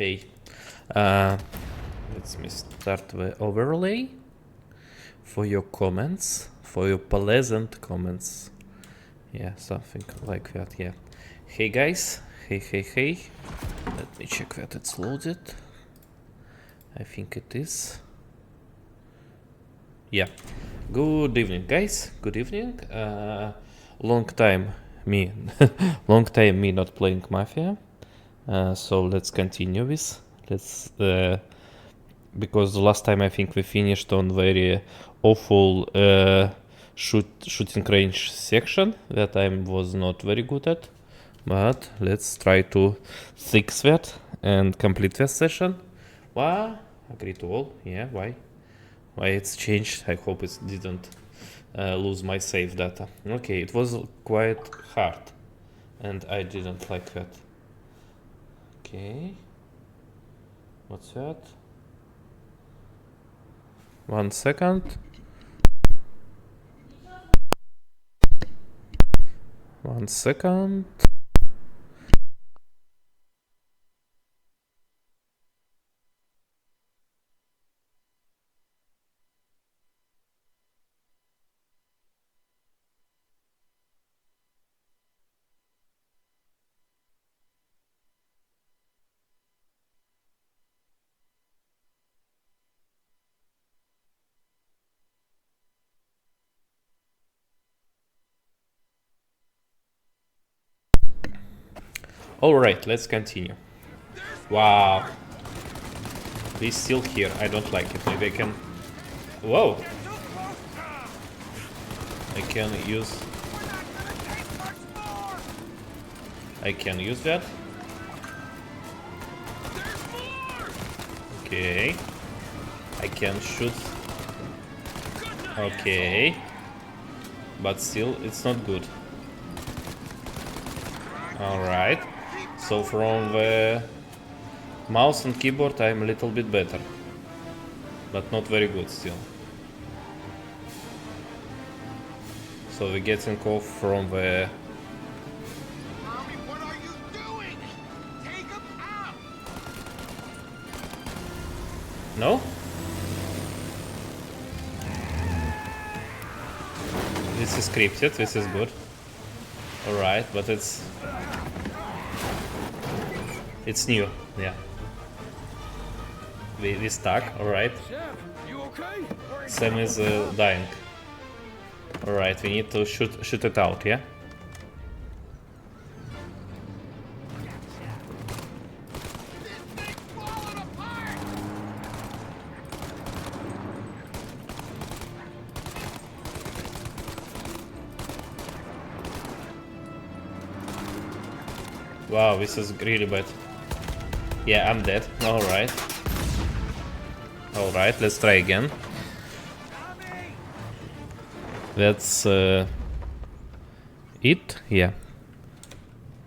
Hey. Let me start the overlay for your comments, for your pleasant comments. Yeah, something like that, yeah. Hey guys, hey. Let me check that it's loaded. I think it is. Yeah. Good evening, guys. Good evening. Long time me not playing Mafia. So let's continue this. Because the last time I think we finished on very awful shooting range section that I was not very good at. But let's try to fix that and complete that session. Why? Agree to all. Yeah, why? Why it's changed? I hope it didn't lose my save data. Okay, it was quite hard and I didn't like that. Okay. What's that? 1 second. 1 second. Alright, let's continue. Wow. He's still here. I don't like it. Maybe I can... Whoa! I can use... I can use that. Okay. I can shoot. Okay. But still, it's not good. Alright. So from the mouse and keyboard I'm a little bit better. But not very good still. So we're getting off from the... Mommy, what are you doing? Take him out! No? This is scripted, this is good. Alright, but it's new, yeah. We stuck, alright. Chef, you okay? Sam is dying. Alright, we need to shoot it out, yeah? Wow, this is really bad. Yeah, I'm dead. Alright. Alright, let's try again. That's it? Yeah.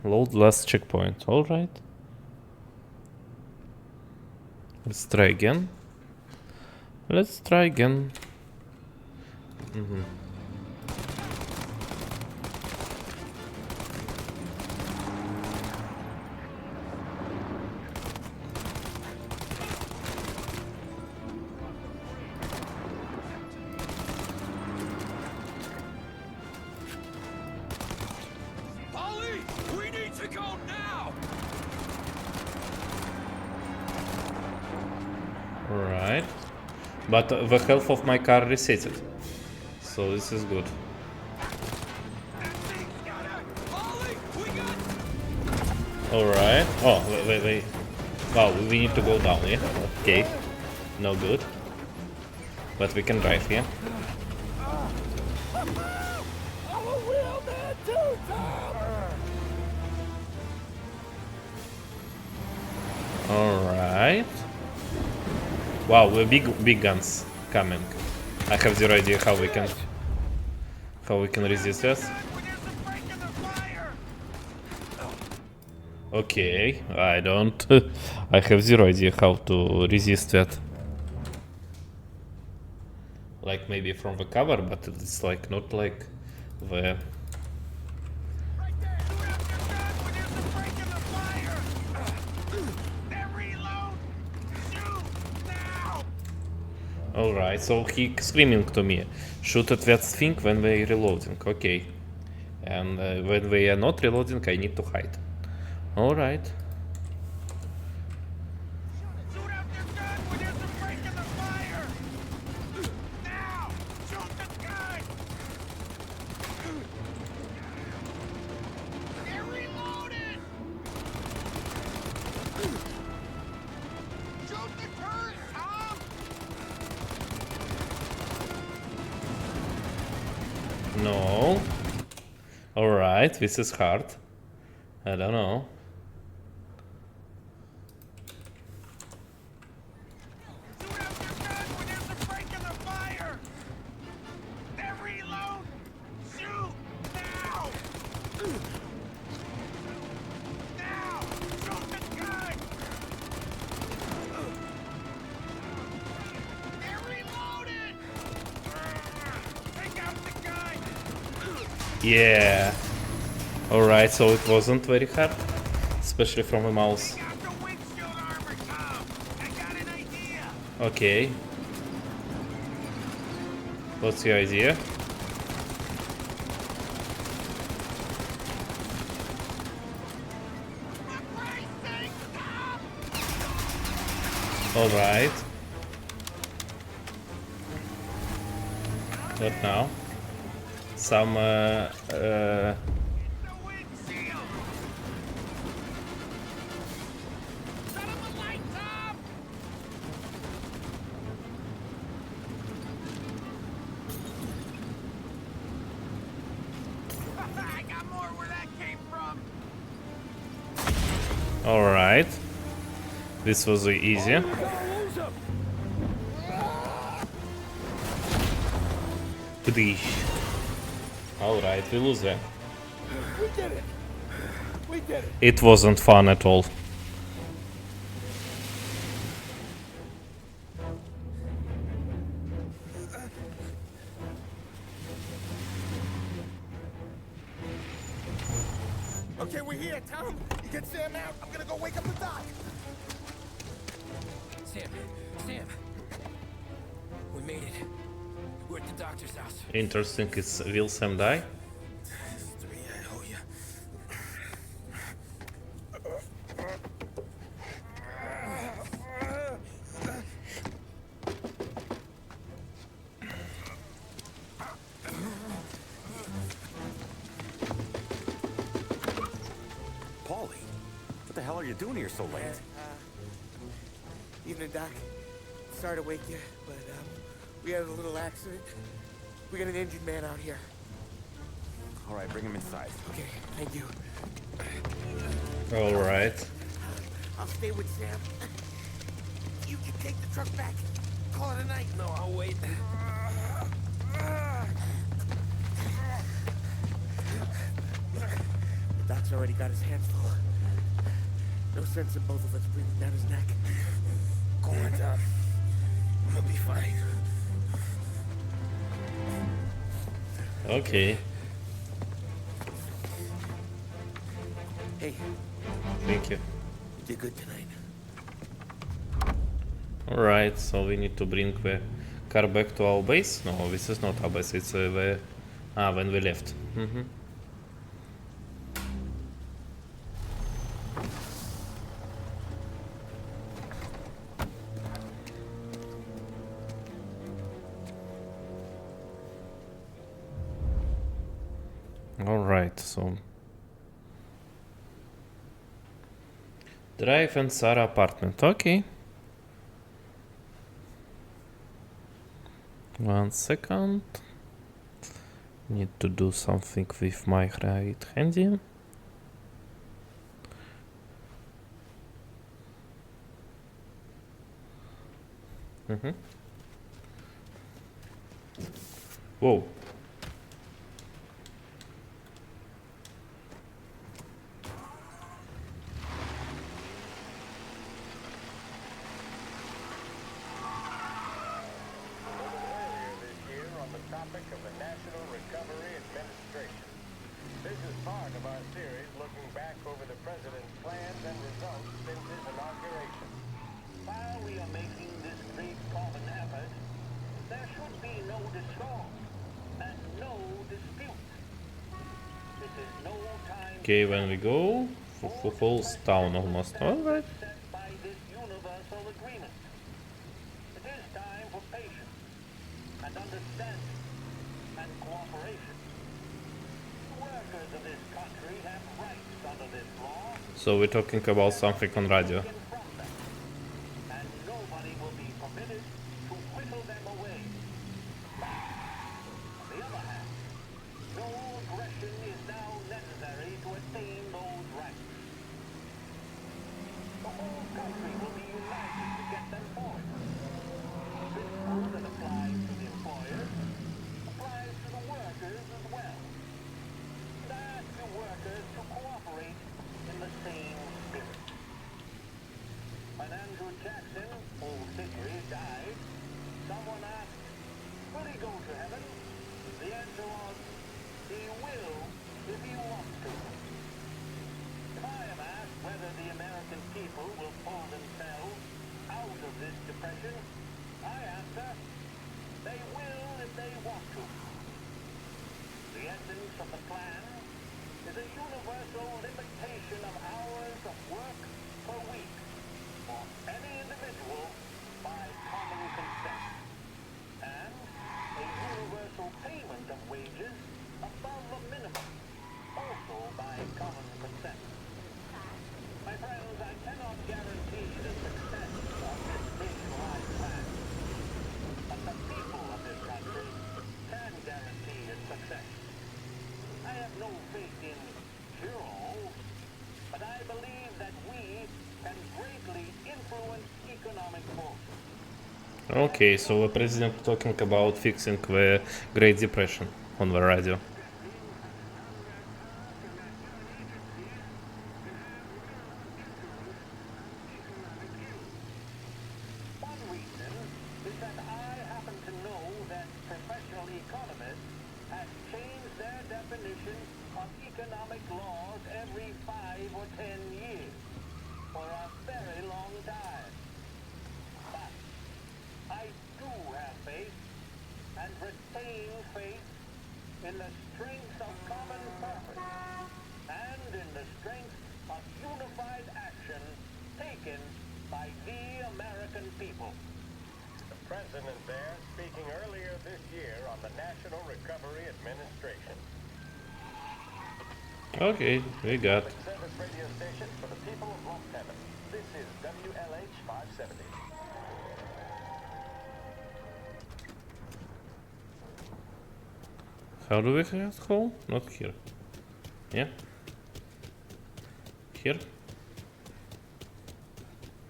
Load last checkpoint. Alright. Let's try again. Let's try again. Polly, we need to go now! Alright. But the health of my car resetted. So this is good. Polly, we got... Alright. Oh, wait. Wow, we need to go down, yeah? Okay. No good. But we can drive, yeah? I'm a real man too, Tom! Alright. Wow, we're big guns coming. I have zero idea how we can resist this. Okay, I don't. I have zero idea how to resist that. Like maybe from the cover, but it's like not like the... Right there! Shoot out your gun when there's a break in the fire! They're reloading! Alright, so he screaming to me, shoot at that thing when we reloading, okay. And when we are not reloading, I need to hide. Alright. Shoot out your gun when there's a break in the fire! Now! Shoot the gun! They're reloaded! Shoot the turret, Tom! No. Alright, this is hard. I don't know. Shoot out your gun when there's a break in the fire! They're reload! Shoot! Now! Now! Shoot the gun! They're reloaded! Take out the gun! Yeah. Alright, so it wasn't very hard. Especially from a mouse. Take out the windshield armor, Tom! I got an idea! Okay. What's your idea? For Christ's sake, Tom! Alright. What now? Some The windshield! Set him a light, Tom! I got more where that came from! Alright. This was easy. Pdish. Alright, we lose it. We did it! We did it! It wasn't fun at all. Okay, we're here, Tom. You get Sam out. I'm gonna go wake up the doc. Sam, we made it. We're at the doctor's house. Interesting, is will Sam die? Three, I owe you. Paulie, what the hell are you doing here so late? Evening, Doc. Sorry to wake you, but we had a little accident. We got an injured man out here. All right, bring him inside. Okay, thank you. Alright. I'll stay with Sam. You can take the truck back. Call it a night. No, I'll wait. The doc's already got his hands full. No sense in both of us breathing down his neck. Go on, Tom. I'm gonna be fine. Okay. Hey, Thank you. you did good tonight. Alright, so we need to bring the car back to our base? No, this is not our base, it's the... when we left. Alright, so... Drive and Sarah apartment, okay. 1 second. Need to do something with my right handy. Whoa. This year on the topic of the National Recovery Administration. This is part of our series looking back over the president's plans and results since his inauguration. While we are making this great common effort, Okay, when we go, falls down almost. Alright. set by this universal agreement. It is time for patience and understanding and cooperation. The workers of this country have rights under this law So we're talking about something on radio. taken from them, and nobody will be permitted to whittle them away. On the other hand, no aggression is now necessary to attain those rights. The whole country will be united to get them forward. The principle that applies to the employers applies to the workers as well. And I ask the workers to cooperate in the same spirit. When Andrew Jackson, old Hickory, died, someone asked, will he go to heaven? The answer was, he will if he wants to. If I am asked whether the American people will pull themselves out of this depression, I answer, they will if they want to. The essence of the plan is a universal limitation of hours of work per week for any individual by common consent, and a universal payment of wages above a minimum, also by common consent. My friends, I cannot guarantee the success of this nationwide plan, but the people of this country can guarantee its success. I have no faith in heroes, but I believe that we can greatly influence economic forces. Okay, so the president talking about fixing the Great Depression on the radio. One reason is that I happen to know that professional economists have changed their definition of economic laws every 5 or 10 years for a very long time. But I do have faith and retain faith in the strength of common purpose and in the strength of unified action taken by the American people. The president there speaking earlier this year on the National Recovery Administration. Okay, we got. Service radio station for the people of Lost Heaven. This is WLH 570. How do we get home? Not here. Yeah? Here?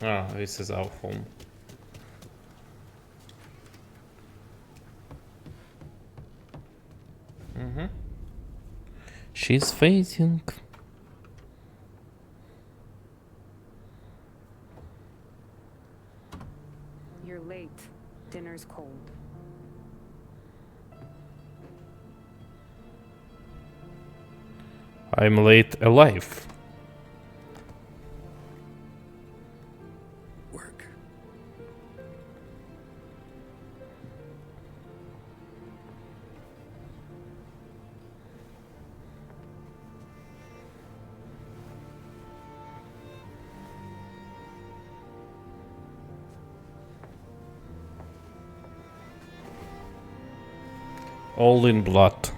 Ah, this is our home. She's facing. You're late. Dinner's cold. I'm late alive. Work. All in blood.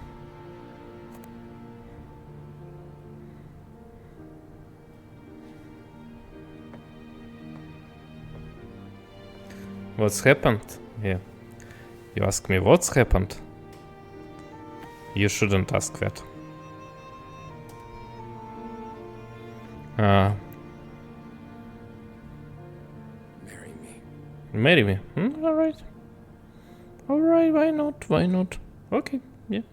What's happened? Yeah. You ask me what's happened? You shouldn't ask that. Marry me. Marry me. Alright. Alright, why not? Why not? Okay, yeah.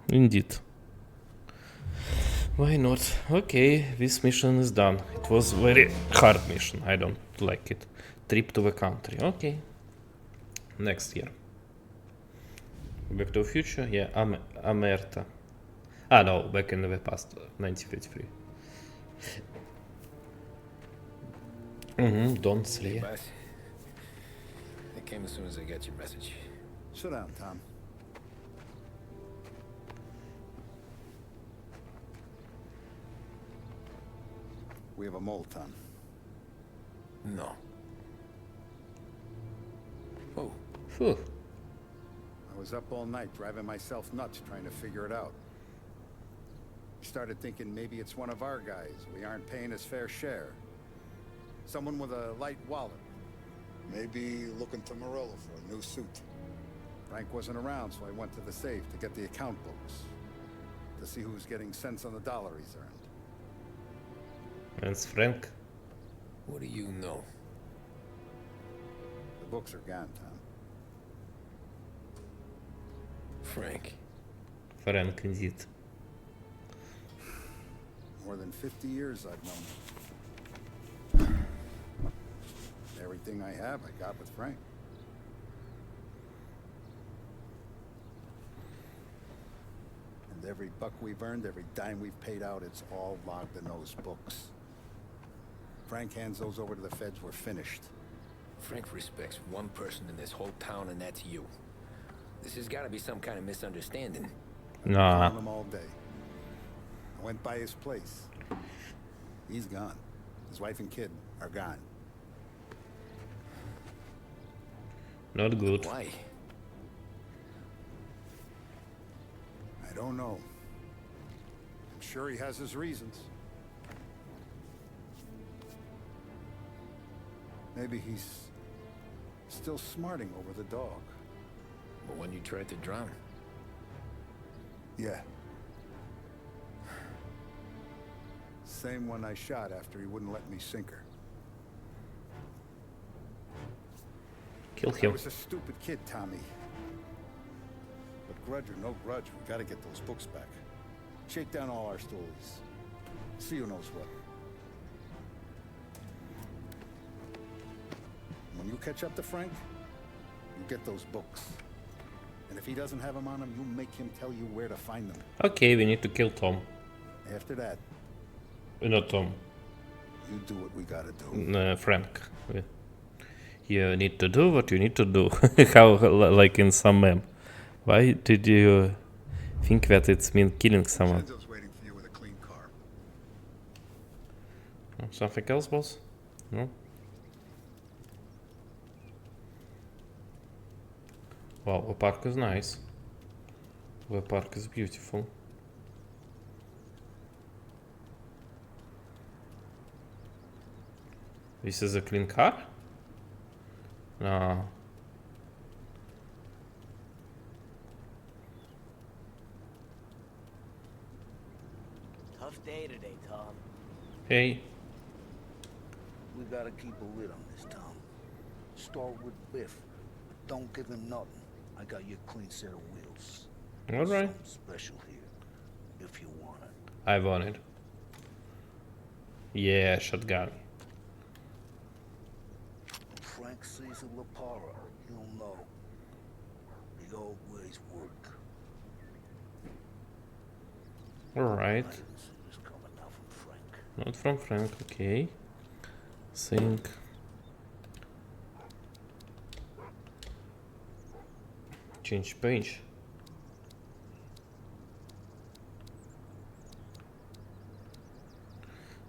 Indeed. Why not? Okay, this mission is done. It was very hard mission. I don't like it. Trip to the country. Okay. Next year. Back to the Future? Yeah, Amerta. Ah, no, back in the past, 1953. Don't sleep. But I came as soon as I got your message. Sit down, Tom. We have a mole, Tom. No. Oh, Phew. I was up all night driving myself nuts trying to figure it out. I started thinking maybe it's one of our guys. We aren't paying his fair share. Someone with a light wallet. Maybe looking to Morello for a new suit. Frank wasn't around, so I went to the safe to get the account books. To see who's getting cents on the dollar he's earned. It's Frank. what do you know? The books are gone, Tom. Frank. Frank indeed. More than 50 years I've known him. Everything I have, I got with Frank. And every buck we've earned, every dime we've paid out, it's all logged in those books. Frank hands those over to the feds, we're finished. Frank respects one person in this whole town, and that's you. This has got to be some kind of misunderstanding. Nah. Found him all day. I went by his place. He's gone. His wife and kid are gone. Not good. Why? I don't know. I'm sure he has his reasons. Maybe he's still smarting over the dog. But when you tried to drown? Yeah. Same one I shot after he wouldn't let me sink her. Kill I him. was a stupid kid, Tommy. But grudge or no grudge, we gotta get those books back. Shake down all our stories. See who knows what. When you catch up to Frank, you get those books. And if he doesn't have them on him, you make him tell you where to find them. Okay, we need to kill Tom. After that, Not Tom. you do what we gotta do. Frank. You need to do what you need to do. How, like in some meme. Why did you think that it's mean killing someone? Enzo's waiting for you with a clean car. Something else, boss? No? Wow, the park is nice. The park is beautiful. This is a clean car? No. Tough day today, Tom. Hey. We gotta keep a lid on this, Tom. Start with Biff, but don't give him nothing. I got you a clean set of wheels. Alright. Something special here, if you want it. I want it. Yeah, shotgun. When Frank sees a Lapara, he'll know. He always work. Alright. I didn't see this coming now from Frank. Not from Frank, okay. Think. Change page.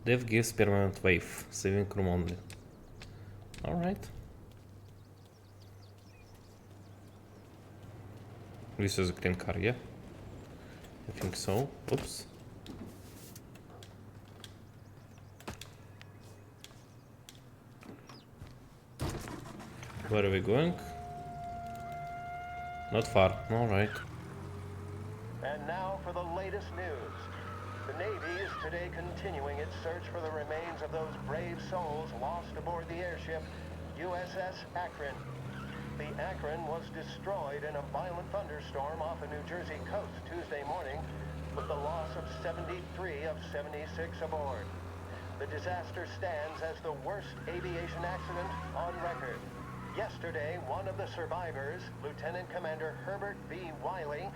Dev gives permanent wave, saving room only. Alright. This is a clean car, yeah? I think so. Oops. Where are we going? Not far. Alright. And now for the latest news. The Navy is today continuing its search for the remains of those brave souls lost aboard the airship USS Akron. The Akron was destroyed in a violent thunderstorm off the New Jersey coast Tuesday morning, with the loss of 73 of 76 aboard. The disaster stands as the worst aviation accident on record. Yesterday, one of the survivors, Lieutenant Commander Herbert V. Wiley,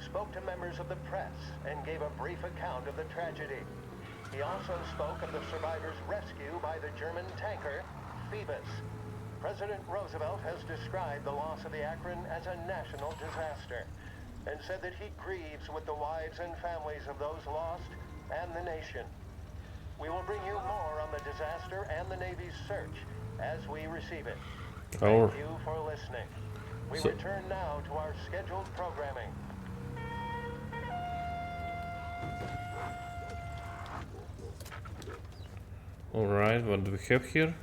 spoke to members of the press and gave a brief account of the tragedy. He also spoke of the survivors' rescue by the German tanker, Phoebus. President Roosevelt has described the loss of the Akron as a national disaster and said that he grieves with the wives and families of those lost and the nation. We will bring you more on disaster and the Navy's search as we receive it. Oh. Thank you for listening. We So- return now to our scheduled programming. Alright, what do we have here?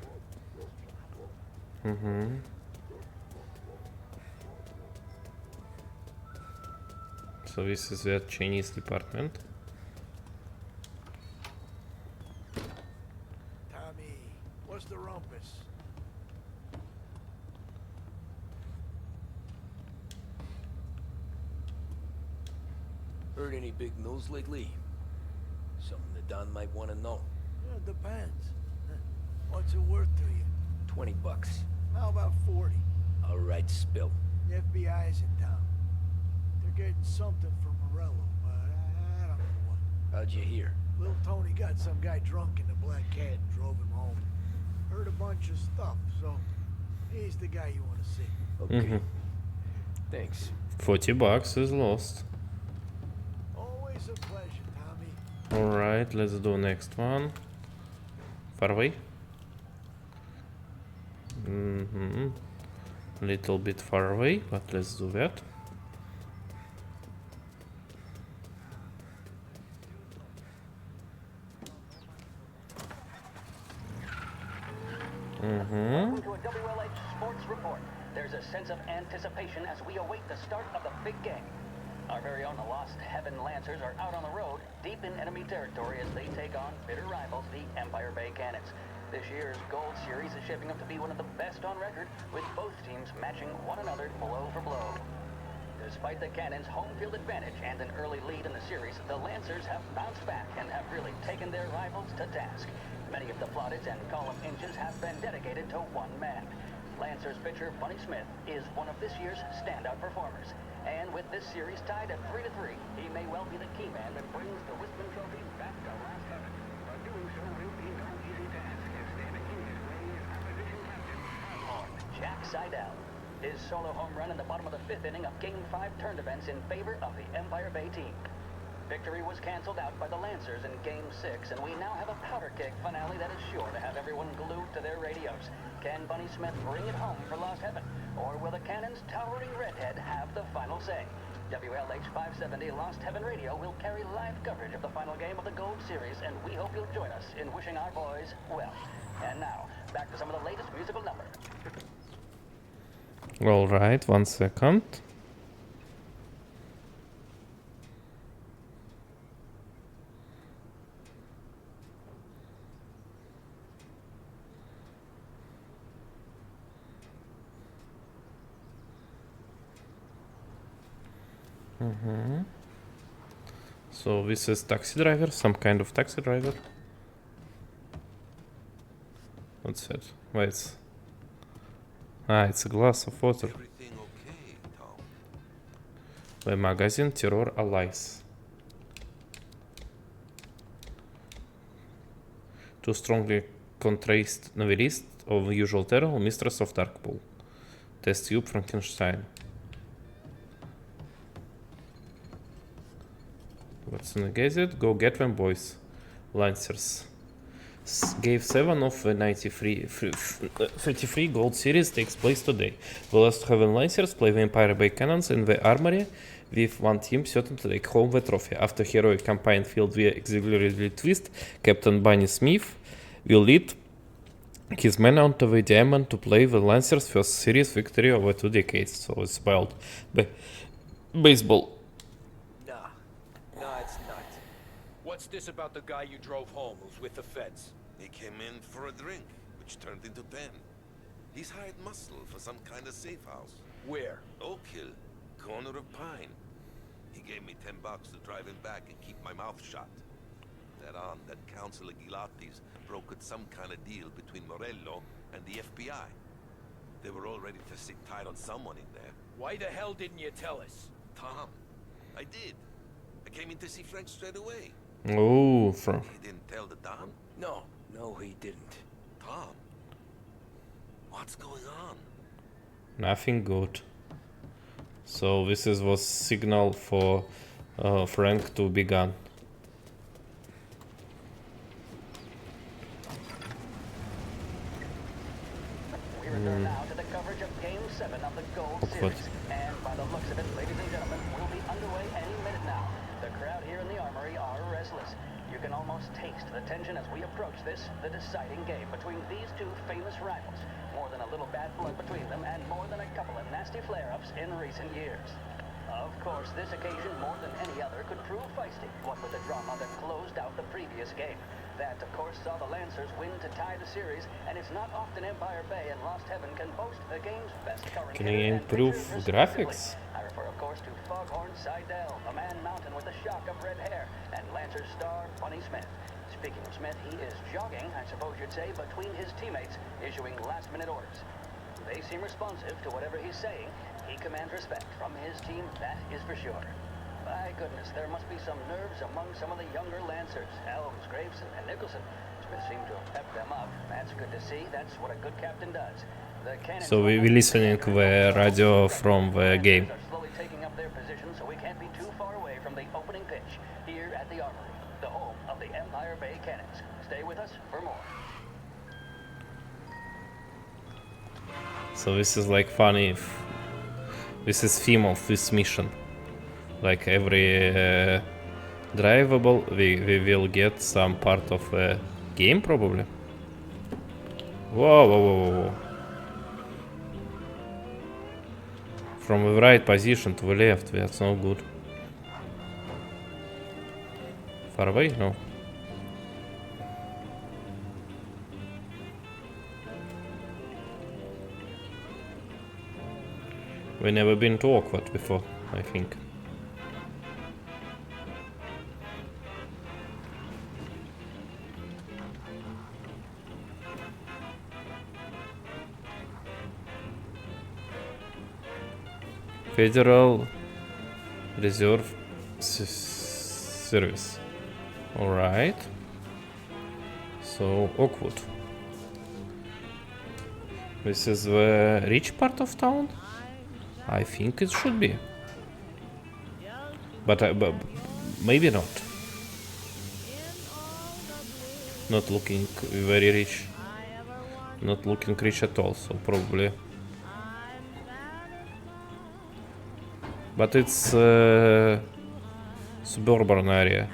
So this is the Chinese department. Tommy, what's the rumpus? Heard any big news lately? Something the Don might want to know. Yeah, it depends. What's it worth to you? $20. How about 40? All right, spill. The FBI's in town. They're getting something from Morello, but I don't know what. How'd you hear? Little Tony got some guy drunk in the Black Cat and drove him home. Heard a bunch of stuff, so he's the guy you want to see. Okay. Thanks. $40 is lost. Always a pleasure, Tommy. Alright, let's do next one. Far away. Little bit far away, but let's do that. Welcome to a WLH Sports Report. There's a sense of anticipation as we await the start of the big game. Our very own Lost Heaven Lancers are out on the road, deep in enemy territory as they take on bitter rivals, the Empire Bay Cannons. This year's Gold Series is shaping up to be one of the best on record, with both teams matching one another blow for blow. Despite the Cannons' home field advantage and an early lead in the series, the Lancers have bounced back and have really taken their rivals to task. Many of the plaudits and column inches have been dedicated to one man. Lancers pitcher Bunny Smith is one of this year's standout performers. And with this series tied at 3-3, he may well be the key man that brings the Wisman Trophy back to Last Heaven. But doing so will be no easy task, as they're making his way as opposition captain, Jack Seidel. His solo home run in the bottom of the fifth inning of Game 5 turned events in favor of the Empire Bay team. Victory was canceled out by the Lancers in Game 6, and we now have a powder keg finale that is sure to have everyone glued to their radios. Can Bunny Smith bring it home for Lost Heaven, or will the Cannons' towering redhead have the final say? WLH 570 Lost Heaven Radio will carry live coverage of the final game of the Gold Series, and we hope you'll join us in wishing our boys well. And now, back to some of the latest musical numbers. Alright, 1 second. So this is taxi driver, some kind of taxi driver. What's that? Wait, it's a glass of water. Everything okay, Tom? The magazine Terror Allies. Too strongly contrast novelist of usual terror, mistress of dark pool. Test tube Frankenstein. What's in the gazette? Go get them, boys. Lancers. Gave 7 of the 33 Gold Series takes place today. The Lost Heaven Lancers play the Empire Bay Cannons in the Armory, with one team certain to take home the trophy. After heroic campaign filled via auxiliary twist, Captain Bunny Smith will lead his men onto the diamond to play the Lancers' first series victory over 2 decades. So it's about baseball. Nah, it's not. What's this about the guy you drove home who's with the feds? He came in for a drink, which turned into 10. He's hired muscle for some kind of safe house. Where? Oak Hill, corner of Pine. He gave me $10 to drive him back and keep my mouth shut. That Councilor Gilatti's brokered some kind of deal between Morello and the FBI. They were all ready to sit tight on someone in there. Why the hell didn't you tell us? Tom, I did. I came in to see Frank straight away. Oh, He didn't tell the Don? No, he didn't. Tom, what's going on? nothing good. So this was signal for Frank to be gone. return now to the coverage of Game 7 of the Gold Series. And by the looks of it, ladies and gentlemen, we'll be underway any minute now. The crowd here in the Armory are restless. You can almost taste the tension as we approach this, the deciding game between these two famous rivals. More than a little bad blood between them, and more than a couple of nasty flare-ups in recent years. Of course, this occasion, more than any other, could prove feisty, what with the drama that closed out the previous game. That, of course, saw the Lancers win to tie the series, and it's not often Empire Bay and Lost Heaven can boast the game's best current. Can you improve graphics? I refer, of course, to Foghorn Seidel, a man mountain with a shock of red hair, and Lancers star Bunny Smith. Speaking of Smith, he is jogging, I suppose you'd say, between his teammates, issuing last-minute orders. They seem responsive to whatever he's saying. He commands respect from his team, that is for sure. My goodness, there must be some nerves among some of the younger Lancers. Elms, Graves, and Nicholson. Smith seemed to have pepped them up. That's good to see. That's what a good captain does. The cannons So we listening the radio from the game. are slowly taking up their position, so we can't be too far away from the opening pitch here at the Armory, the home of the Empire Bay Cannons. Stay with us for more. So this is like funny. This is theme of this mission. Like every drivable, we will get some part of a game probably. Whoa, whoa, whoa, whoa. From the right position to the left, that's no good. Far away? No. We never been to awkward before, I think. Federal Reserve Service. Alright. So, Oakwood. This is the rich part of town? I think it should be. But maybe not. Not looking very rich. Not looking rich at all, so probably. But it's suburban area.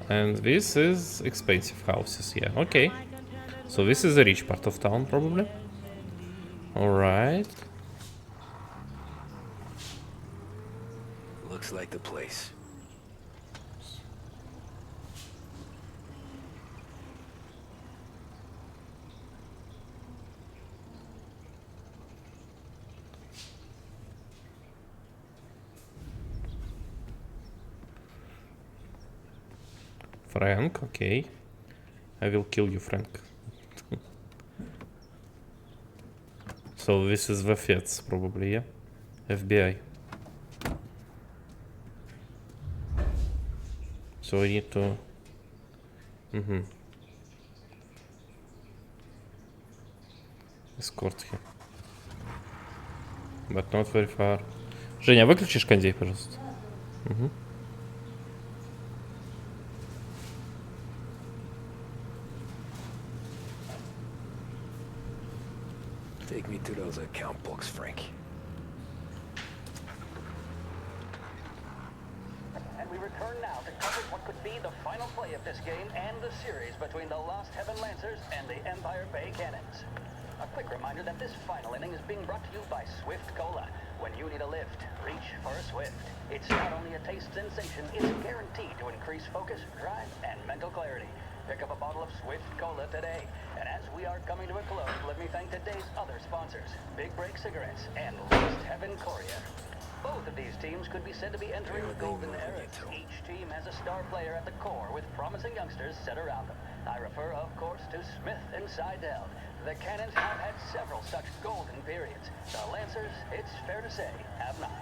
And this is expensive houses, yeah, okay. So this is the rich part of town, probably. Alright. Looks like the place. Frank, okay. I will kill you, Frank. So this is the feds, probably, yeah? FBI. So we need to... Escort him. But not very far. Женя, выключишь кондей, пожалуйста? Take me to those account books, Frank. And we return now to cover what could be the final play of this game and the series between the Lost Heaven Lancers and the Empire Bay Cannons. A quick reminder that this final inning is being brought to you by Swift Cola. When you need a lift, reach for a Swift. It's not only a taste sensation, it's guaranteed to increase focus, drive, and mental clarity. Pick up a bottle of Swift Cola today. And as we are coming to a close, let me thank today's other sponsors, Big Break Cigarettes and Lost Heaven Courier. Both of these teams could be said to be entering the golden era. Each team has a star player at the core with promising youngsters set around them. I refer, of course, to Smith and Seidel. The Cannons have had several such golden periods. The Lancers, it's fair to say, have not.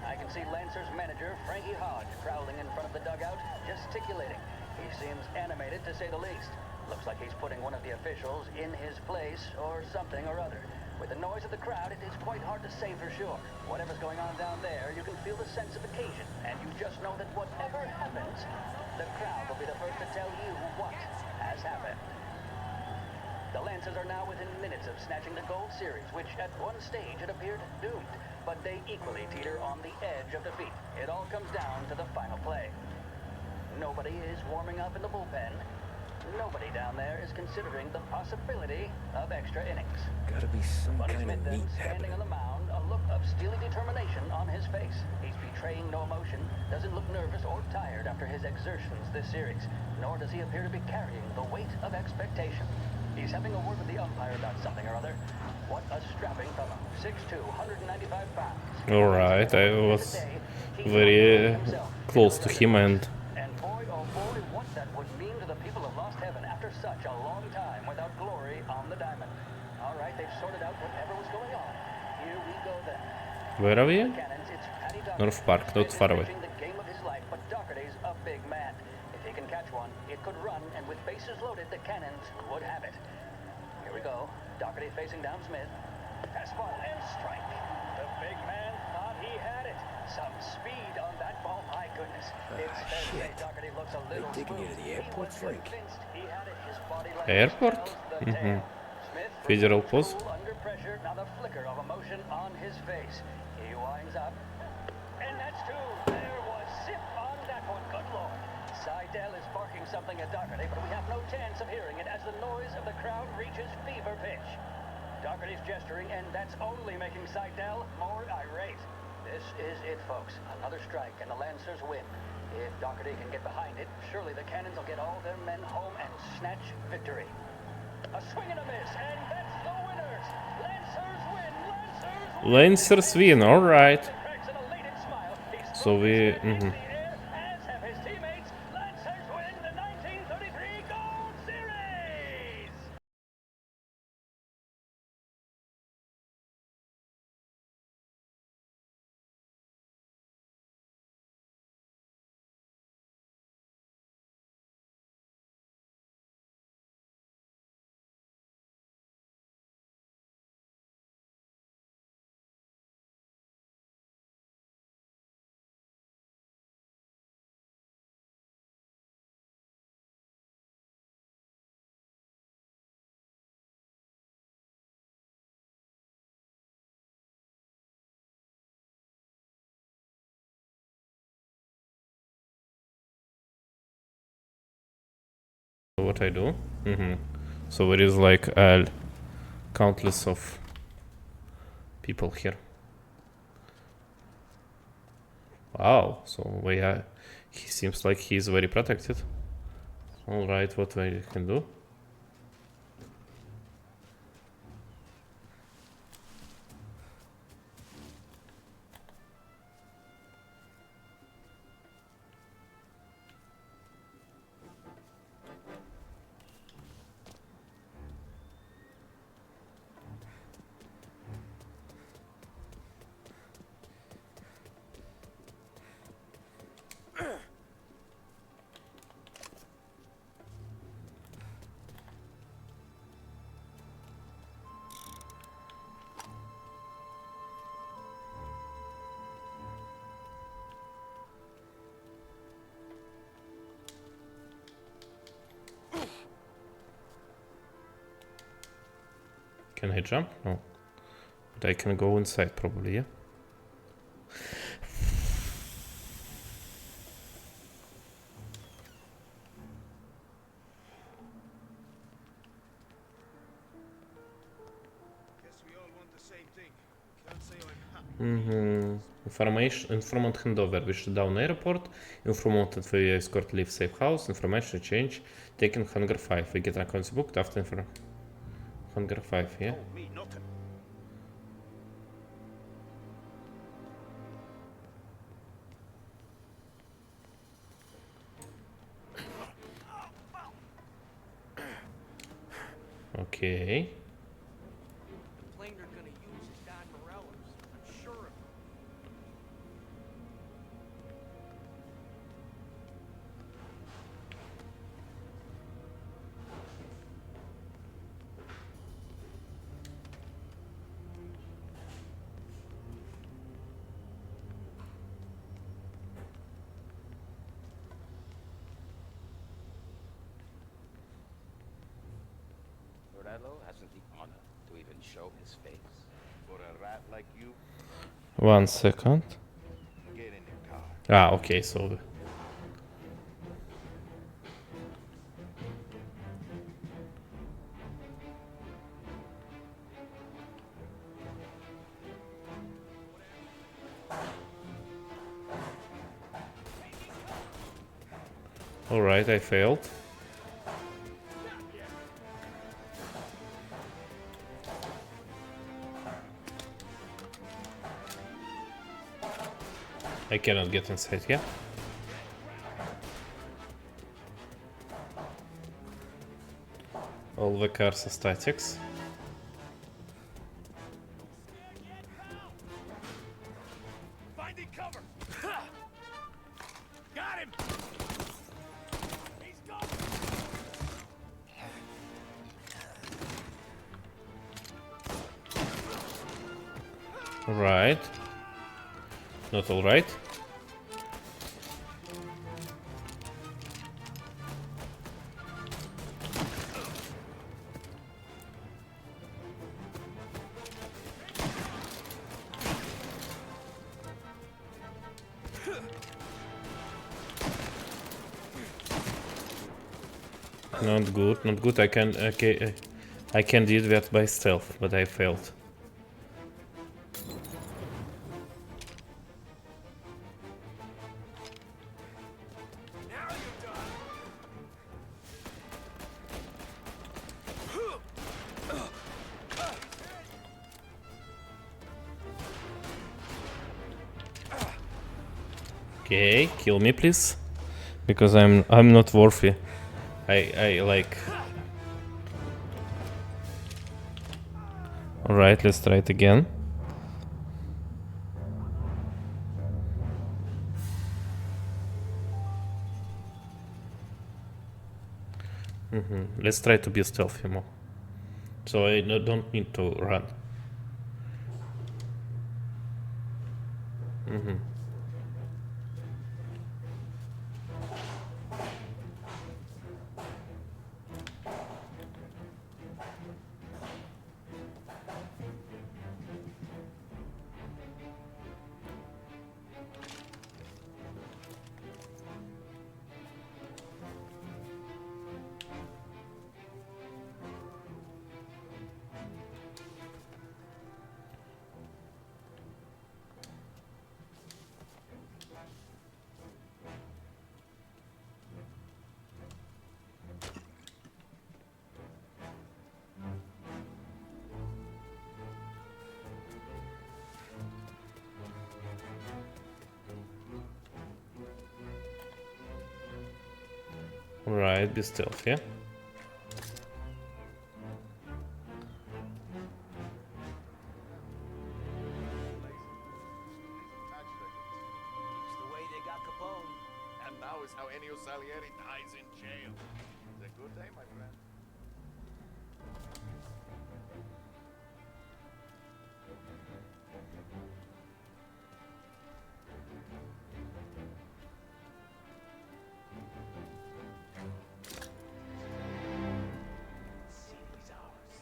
I can see Lancers manager Frankie Hodge prowling in front of the dugout, gesticulating. He seems animated, to say the least. Looks like he's putting one of the officials in his place, or something or other. With the noise of the crowd, it is quite hard to say for sure. Whatever's going on down there, you can feel the sense of occasion, and you just know that whatever happens, the crowd will be the first to tell you what has happened. The Lancers are now within minutes of snatching the Gold Series, which at one stage had appeared doomed, but they equally teeter on the edge of defeat. It all comes down to the final play. Nobody is warming up in the bullpen. Nobody down there is considering the possibility of extra innings. Gotta be some Buddy kind Smith of then meat standing happening. on the mound, a look of steely determination on his face. He's betraying no emotion, doesn't look nervous or tired after his exertions this series, nor does he appear to be carrying the weight of expectation. He's having a word with the umpire about something or other. What a strapping fellow. 6'2", 195 pounds. Alright, I was very close to him and... And boy, oh boy, what that would mean to the people of Lost Heaven after such a long time without glory on the diamond. All right, they've sorted out whatever was going on. Here we go then. Where are we? The Cannons, it's Paddy Doherty. North Park, not Smith far is away. pitching the game of his life, but Doherty's a big man. If he can catch one, it could run, and with bases loaded, the Cannons would have it. Here we go. Doherty facing down Smith. Fastball and strike. The big man thought he had it. Some speed on that ball, my goodness. It's fair to say Doherty looks a little taking you to the airport, Frank? He had it. His body Airport? tells the tale. Smith Federal remains Post. cool under pressure, not a flicker of emotion on his face. He winds up. And that's two. There was zip on that one. Good Lord. Seidel is barking something at Doherty, but we have no chance of hearing it as the noise of the crowd reaches fever pitch. Doherty's gesturing, and that's only making Seidel more irate. This is it, folks. Another strike, and the Lancers win. If Doherty can get behind it, surely the Cannons will get all their men home and snatch victory. A swing and a miss, and that's the winners. Lancers win. Lancers win, alright. Cracks an elated smile. He's So we... in the air, as have his teammates. Lancers win the 1933 Gold Series. What I do? So there is like countless of people here. Wow, so we are... He seems like he's very protected. Alright, what we can do? Can I jump? No. But I can go inside probably, yeah? Guess we all want the same thing. Can't say I'm happy. Informant handover. Wish down airport. Informant that we escort leave safe house. Information change. Taking Hunger 5. We get accounts booked after Hunger 5, yeah? Oh, me nothing. Okay. The plane they're gonna use is Don Morello's. I'm sure of it. Morello hasn't the honor to even show his face. For a rat like you, 1 second. get in the car. Ah, okay, so... Alright, I failed. I cannot get inside here. All the cars are statics. Finding cover. Got him. He's gone. Right. Not alright. Not good, not good. I can okay, I can do that by stealth, but I failed. Okay, kill me please, because I'm not worthy. I like. All right, let's try it again. Let's try to be stealthy more, so I don't need to run. Right, be stealthy. Keeps the way they got Capone. And now is how Ennio Salieri dies in jail. It's a good day, my friend. City's ours.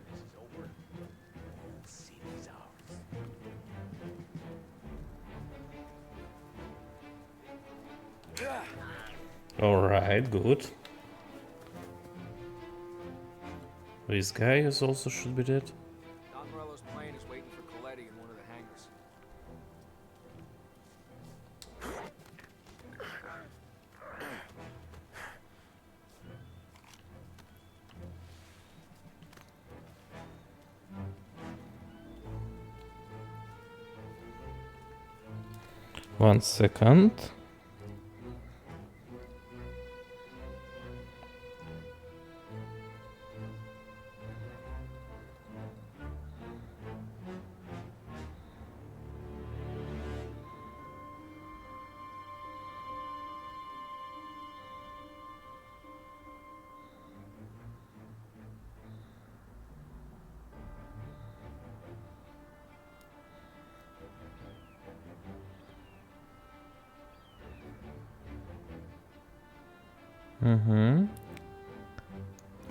This is over. City's ours. All right, good. This guy is also should be dead. Don Morello's plane is waiting for Coletti in one of the hangars. One second.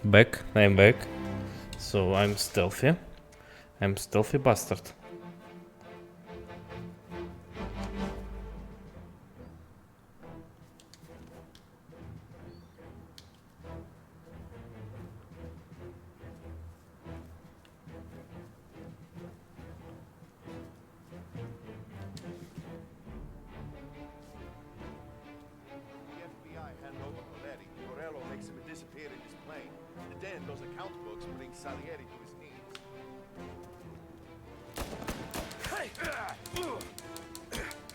Back. I'm back. So I'm stealthy. I'm stealthy bastard. The FBI hand over Coletti. Morello makes him disappear in his plane. And then those account books bring Salieri to his knees.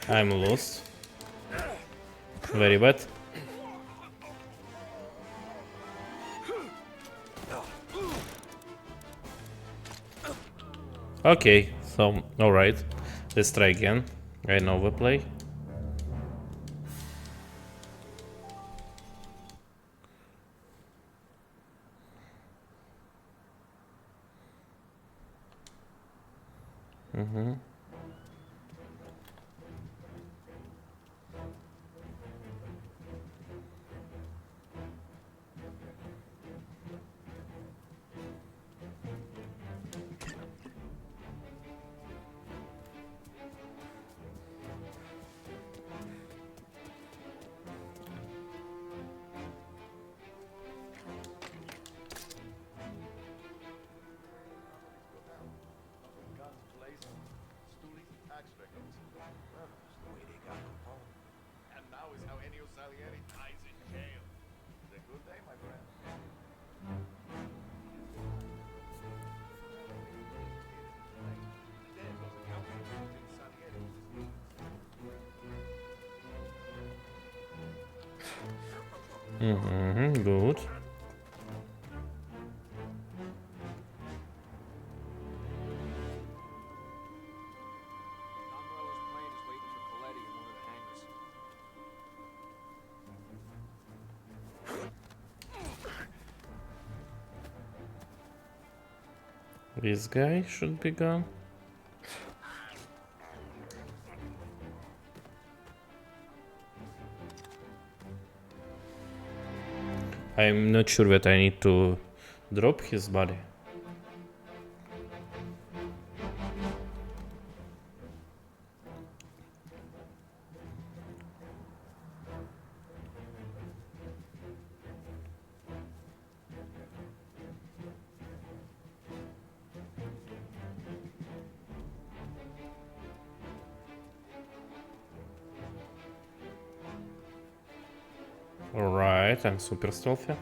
I'm lost. Very bad. Okay, so alright. Let's try again. I know the play. Guns blazing, stoolies and tax records. Well, that's the way they got Capone. And now is how Ennio Salieri dies in jail. It's a good day, my friend. Then those account books bring Salieri to his knees. Good. Morello's plane is waiting for Coletti in one of the hangars. This guy should be gone. I'm not sure that I need to drop his body. Alright, I'm super stealthy.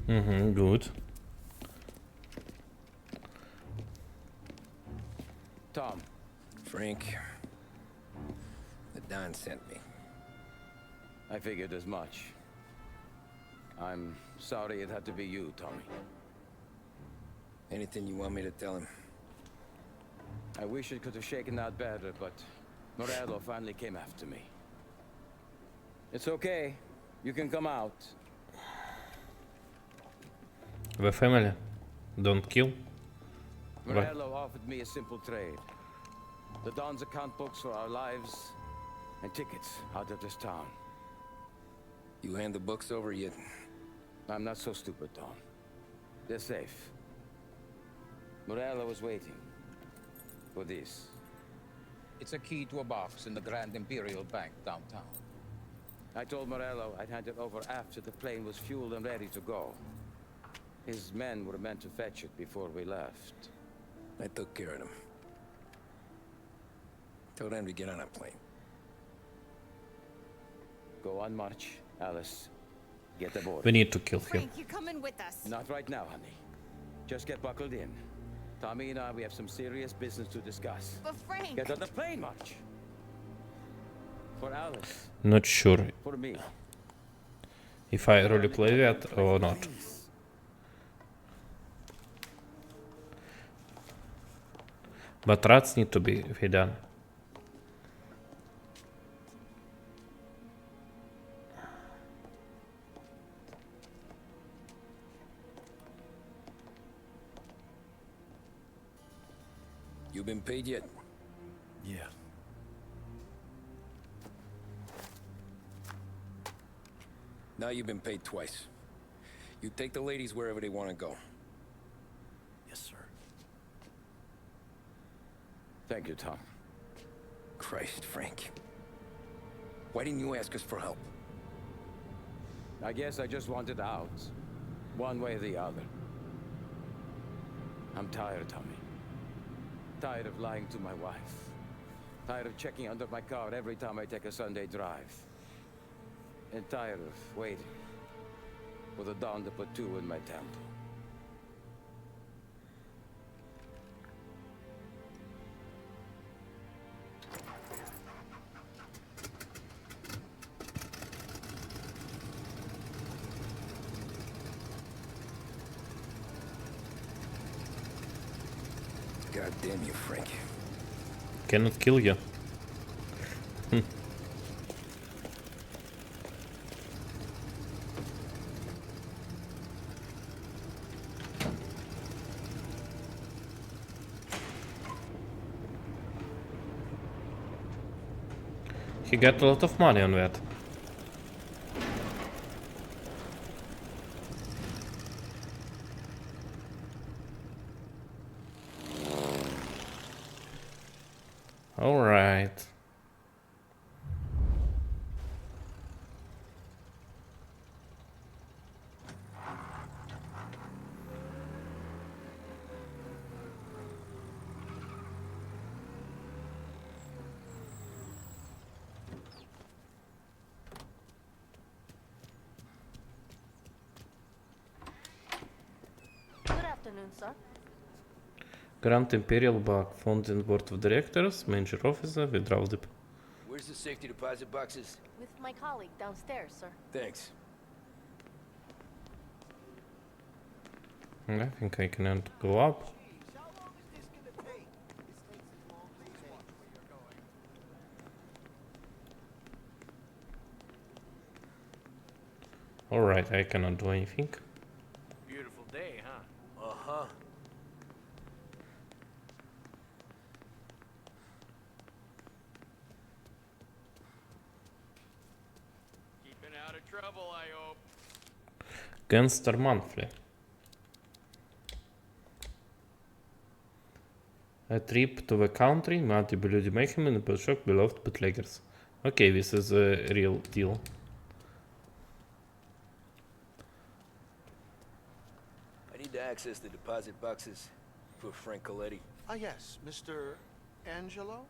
Good. Tom. Frank. The Don sent me. I figured as much. I'm sorry it had to be you, Tommy. Anything you want me to tell him? I wish it could have shaken out better, but Morello finally came after me. It's okay. You can come out. The family. Don't kill. Morello offered me a simple trade. The Don's account books for our lives and tickets out of this town. You hand the books over yet? I'm not so stupid, Don. They're safe. Morello was waiting for this. It's a key to a box in the Grand Imperial Bank downtown. I told Morello I'd hand it over after the plane was fueled and ready to go. His men were meant to fetch it before we left. I took care of them. Told them to get on a plane. Go on, march, Alice. Get aboard. We need to kill him. Frank, you're coming with us. Not right now, honey. Just get buckled in. Tommy and I, we have some serious business to discuss. But Frank... Get on the plane, march. For Alice. Not sure For me. if I really play that or not. But rats need to be done. You been paid yet? Yeah. Now you've been paid twice. You take the ladies wherever they want to go. Yes, sir. Thank you, Tom. Christ, Frank. Why didn't you ask us for help? I guess I just wanted out. One way or the other. I'm tired, Tommy. Tired of lying to my wife. Tired of checking under my car every time I take a Sunday drive. And tired of waiting for the dawn to put 2 in my temple. God damn you, Frank. Cannot kill you. He got a lot of money on that. All right. Good afternoon, sir. Grand Imperial Bug, found in Board of Directors, Major Officer, withdrawal dip. Where's the safety deposit boxes? With my colleague downstairs, sir. Thanks. I think I can go up. Alright, I cannot do anything. Beautiful day, huh? Uh-huh. Keeping out of trouble, I hope. Gangster Monthly. A trip to the country, Matty Bloody Mayhem and a shock beloved bootleggers. Okay, this is a real deal. I need to access the deposit boxes for Frank Coletti. Ah, yes, Mr. Angelo?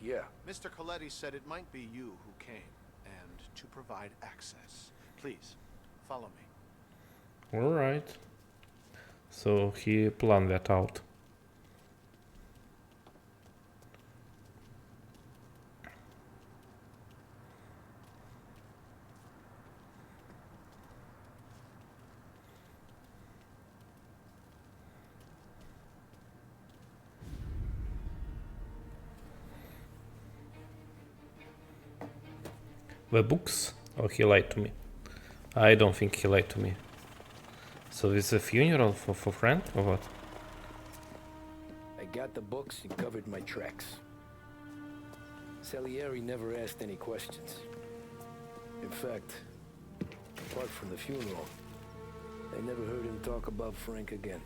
Yeah. Mr. Coletti said it might be you who came, and to provide access. Please, follow me. Alright. So he planned that out. The books? Oh, he lied to me. I don't think he lied to me. So it's a funeral for Frank or what? I got the books and covered my tracks. Salieri never asked any questions. In fact, apart from the funeral, I never heard him talk about Frank again.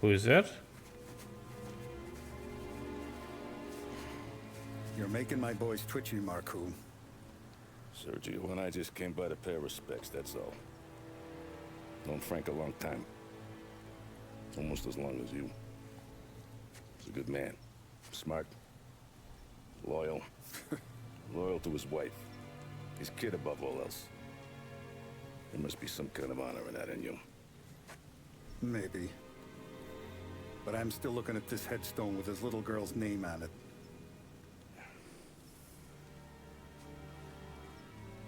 Who is that? You're making my boys twitchy, Marku. Sergio and I just came by to pay respects, that's all. Known Frank a long time. Almost as long as you. He's a good man. Smart. Loyal. Loyal to his wife. His kid above all else. There must be some kind of honor in that in you. Maybe. But I'm still looking at this headstone with his little girl's name on it.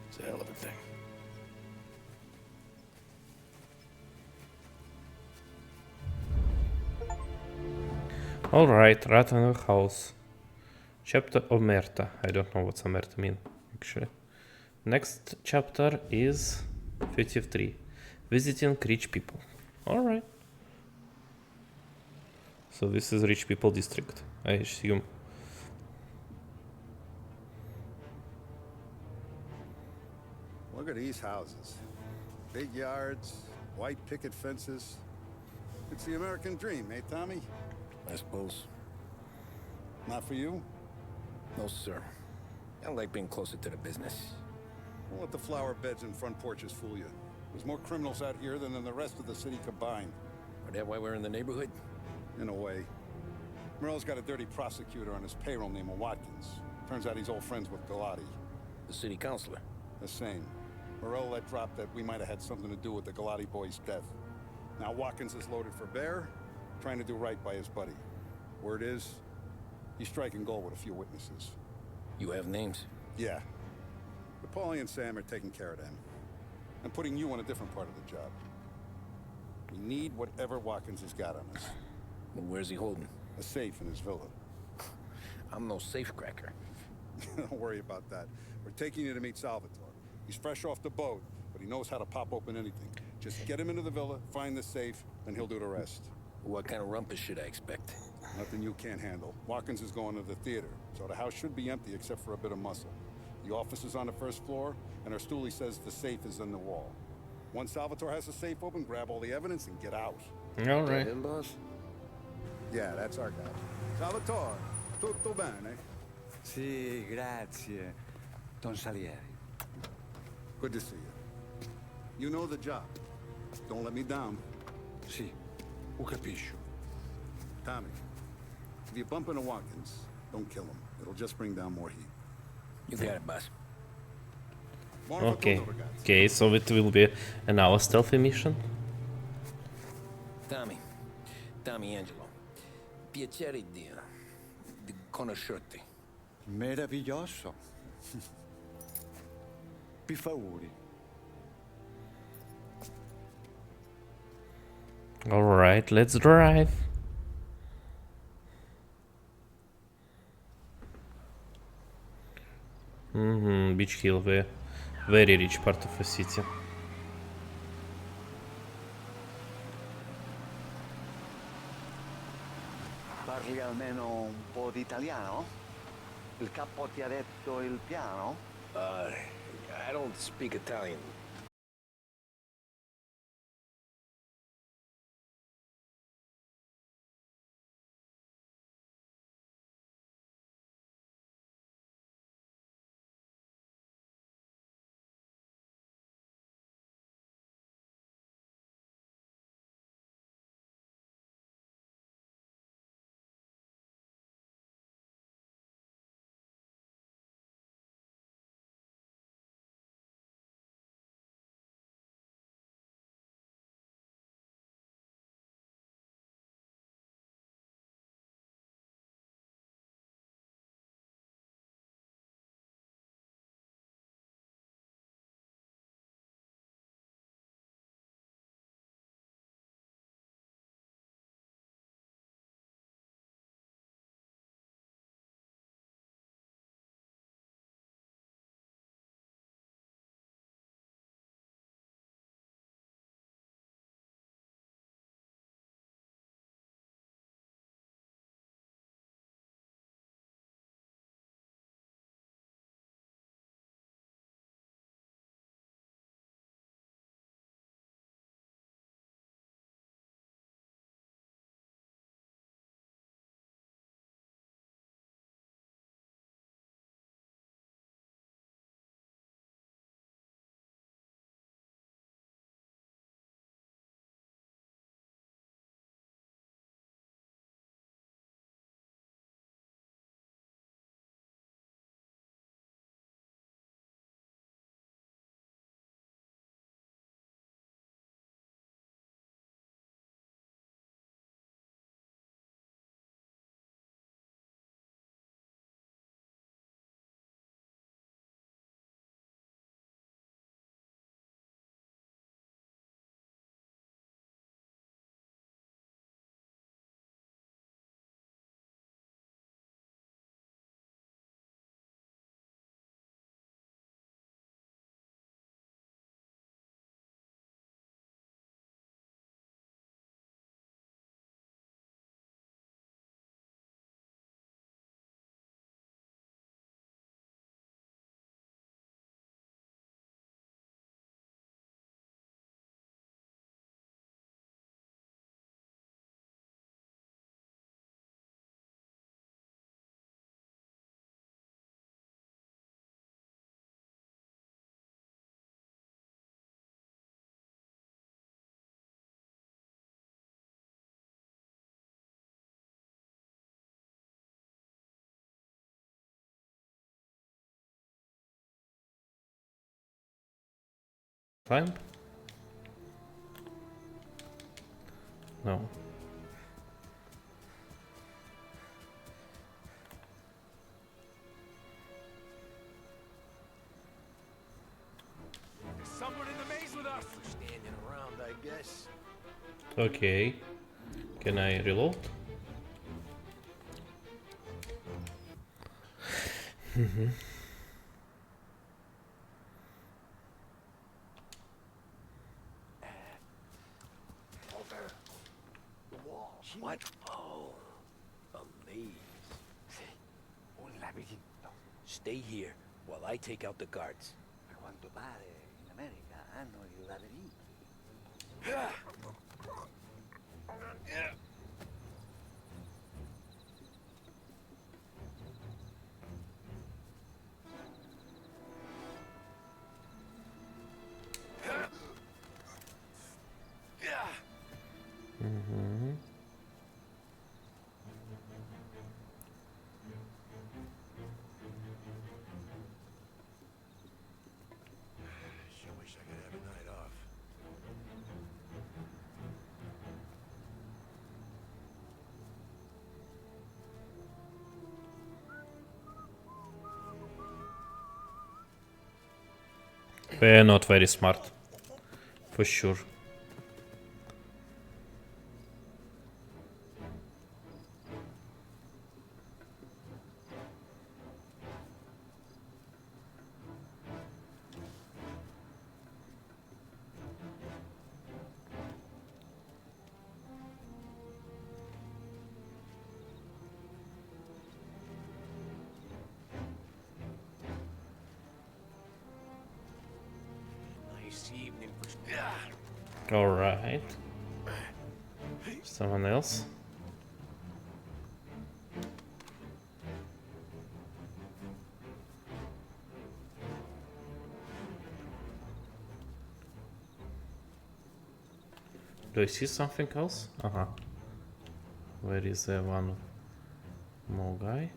It's a hell of a thing. Alright, Rat in the House. Chapter Omerta. I don't know what's Omerta mean, actually. Next chapter is 53. Visiting rich people. Alright. So this is rich people district, I assume. Look at these houses. Big yards, white picket fences. It's the American dream, eh, Tommy? I suppose. Not for you? No, sir. I like being closer to the business. Don't let the flower beds and front porches fool you. There's more criminals out here than in the rest of the city combined. Is that why we're in the neighborhood? In a way. Morello's got a dirty prosecutor on his payroll named Watkins. Turns out he's old friends with Galati. The city councilor? The same. Morello let drop that we might have had something to do with the Galati boy's death. Now Watkins is loaded for bear, trying to do right by his buddy. Word is, he's striking gold with a few witnesses. You have names? Yeah. But Paulie and Sam are taking care of them. I'm putting you on a different part of the job. We need whatever Watkins has got on us. Well, where's he holding? A safe in his villa. I'm no safecracker. Don't worry about that. We're taking you to meet Salvatore. He's fresh off the boat, but he knows how to pop open anything. Just get him into the villa, find the safe, and he'll do the rest. What kind of rumpus should I expect? Nothing you can't handle. Watkins is going to the theater, so the house should be empty except for a bit of muscle. The office is on the first floor, and our stoolie says the safe is in the wall. Once Salvatore has the safe open, grab all the evidence and get out. All right. Him, boss? Yeah, that's our guy. Salvatore, tutto bene? Sì, grazie, Don Salieri. Good to see you. You know the job. Don't let me down. Sì, ho capisco. Tommy, if you bump into Watkins, don't kill him. It'll just bring down more heat. You got it, boss. Okay. Okay, so it will be an hour stealthy mission. Tommy Angelo. Piacere di conoscerti. Meraviglioso. Per favore. Alright, let's drive. Beach Hill, the very rich part of the city. Parli almeno un po' di italiano? Il capo ti ha detto il piano? I don't speak Italian. Climb? No. There's someone in the maze with us. Standing around, I guess. Okay. Can I reload? Over. The wall. What? Oh. A maze. Un laberinto. Stay here while I take out the guards. A quanto pare in America hanno il labirinto. Sure wish I could have a night off. They're not very smart. For sure. Nice evening for... Alright. Someone else? Do I see something else? Uh-huh. Where is the one more guy?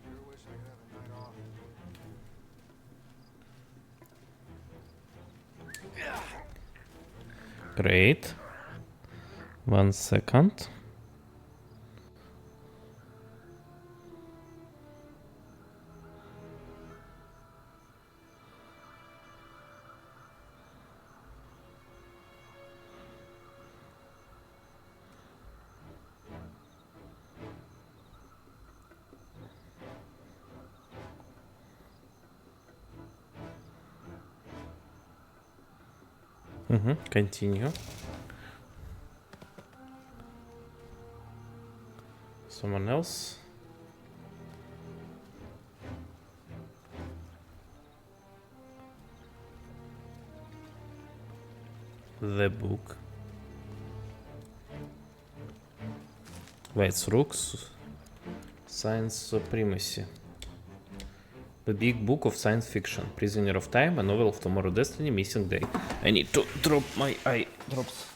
Sure wish I could have a night off. Great. 1 second. Continue. Someone else? The book. Wait, Rooks. Science Supremacy. The Big Book of Science Fiction. Prisoner of Time, a novel of Tomorrow Destiny, Missing Day. I need to drop my eye drops.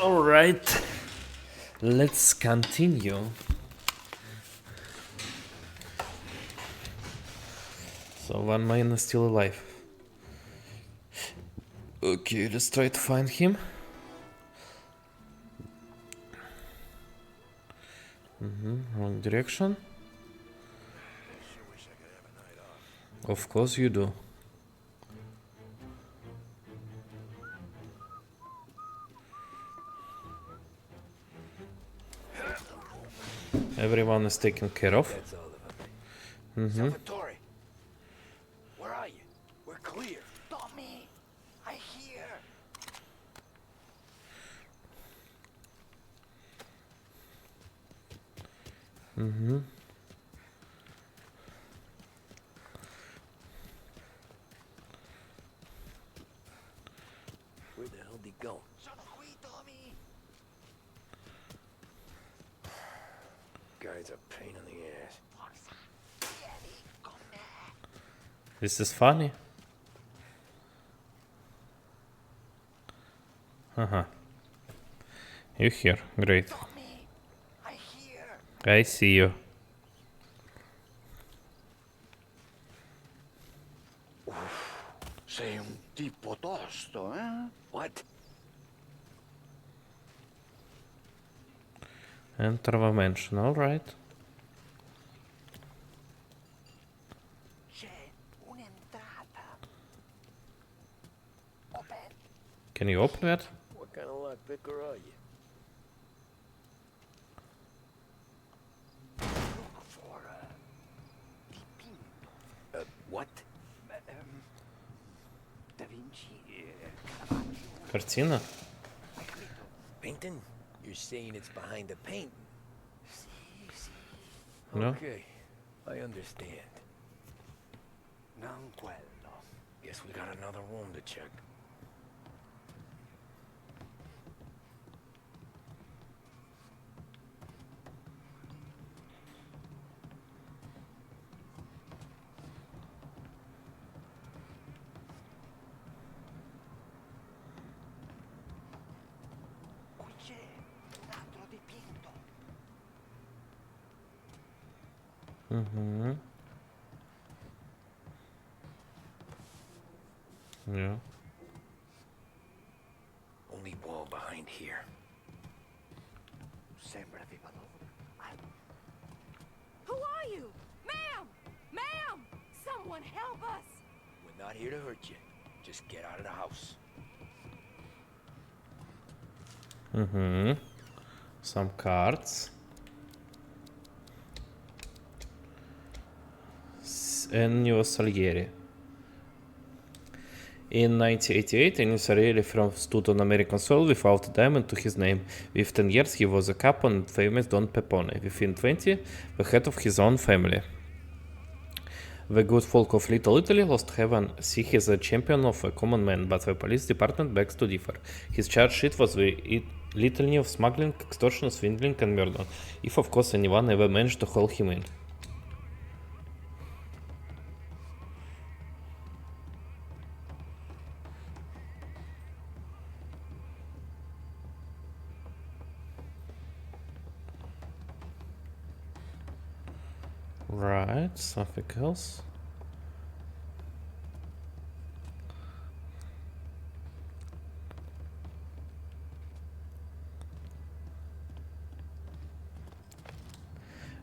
Alright. Let's continue. So one man is still alive. Okay, let's try to find him. Wrong direction. Of course you do. Everyone is taken care of. That's all of them. Salvatore, where are you? We're clear. Tommy, I hear. Where the hell did he go? Sono qui, Tommy. Guy's a pain in the ass. Forza. Vieni con me. This is funny. Haha. You here? Great. Tommy, I hear. I see you. Sei un tipo tosto, eh? What? Enter the mansion, alright. C'è un'entrata. Open. Can you open it? What kind of lockpicker are you? Look for dipinto. What? Da Vinci. Caravaggio. Картина? Painting? You're saying it's behind the painting? Sì, sì. No? Okay, I understand. Non quello. Guess we got another room to check. Qui c'è un altro dipinto. Yeah. Only wall behind here. Sembra di padrone. Who are you? Ma'am! Ma'am! Someone help us! We're not here to hurt you. Just get out of the house. Some cards. Ennio Salieri. In 1988, Ennio Salieri stood on American soil without a diamond to his name. With 10 years, he was a capo on famous Don Pepone. Within 20, the head of his own family. The good folk of Little Italy lost heaven, see he is a champion of a common man, but the police department begs to differ. His charge sheet was the litany of smuggling, extortion, swindling, and murder, if of course anyone ever managed to haul him in. Right, something else.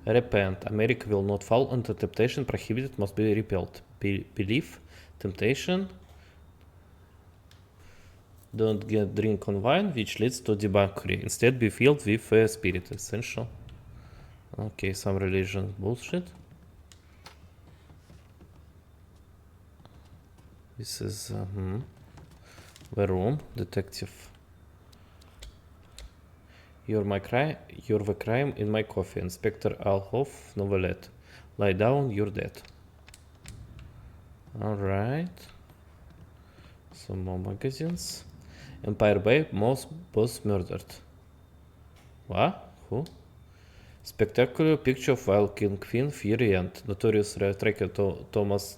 Repent. America will not fall into temptation. Prohibited must be repelled. Belief, temptation. Don't get drink on wine, which leads to debauchery. Instead, be filled with a spirit. Essential. Okay, some religion bullshit. This is the room, detective. You're the crime in my coffee. Inspector Alhoff, novelette. Lie down, you're dead. Alright. Some more magazines. Empire Bay, boss murdered. What? Who? Spectacular picture of Wild King Queen, Fury and notorious tracker Thomas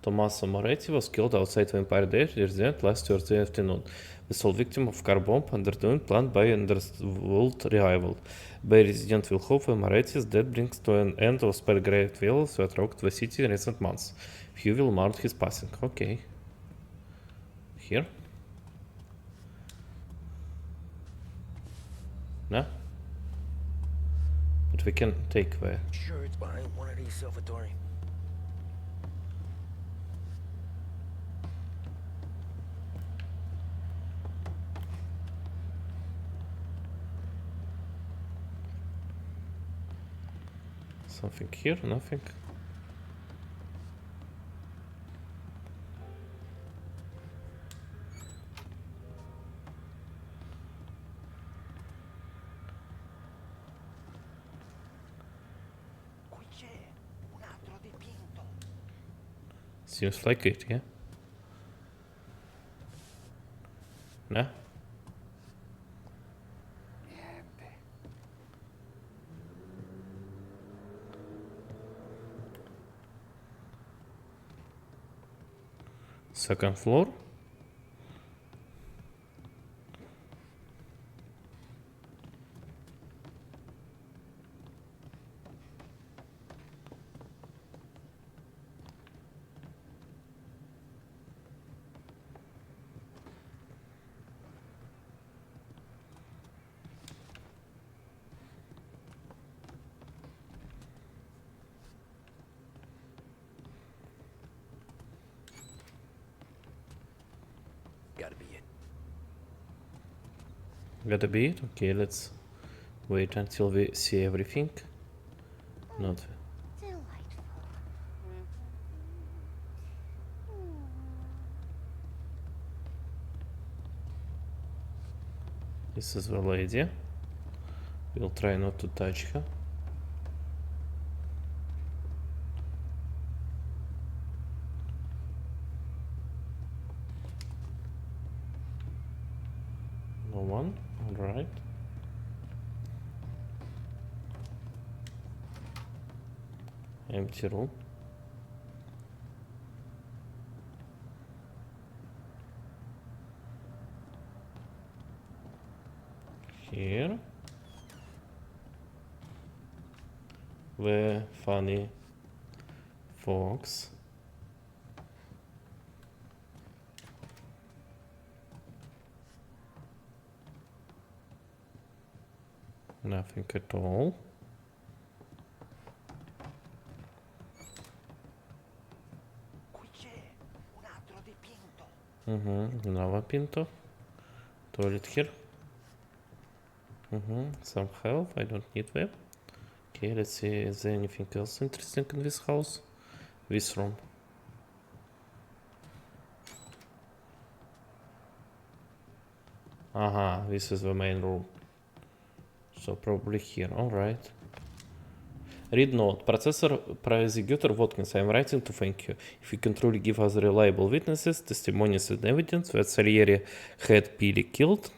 Tommaso Moretti was killed outside Vampire Day resident last Thursday afternoon. The sole victim of car bomb undergoing planned by Underworld Revival. Bay resident will hope Moretti's death brings to an end of spare great violence that rocked the city in recent months. Few will mourn his passing. Okay. Here? No? But we can take the... Sure it's behind one of these, Salvatore. Something here? Nothing. Seems like it, yeah? No? Second floor? Gotta be it. Gotta be it? Okay, let's wait until we see everything. Not... This is the lady. We'll try not to touch her. No one? Alright. Empty room. Here. The funny fox. Nothing at all. Another pinto. Toilet here. Some help. I don't need them. Okay, let's see. Is there anything else interesting in this house? This room. Aha, this is the main room. So probably here. Alright. Read note. Processor Prosecutor Watkins, I am writing to thank you. If you can truly give us reliable witnesses, testimonies and evidence that Salieri had Billy killed,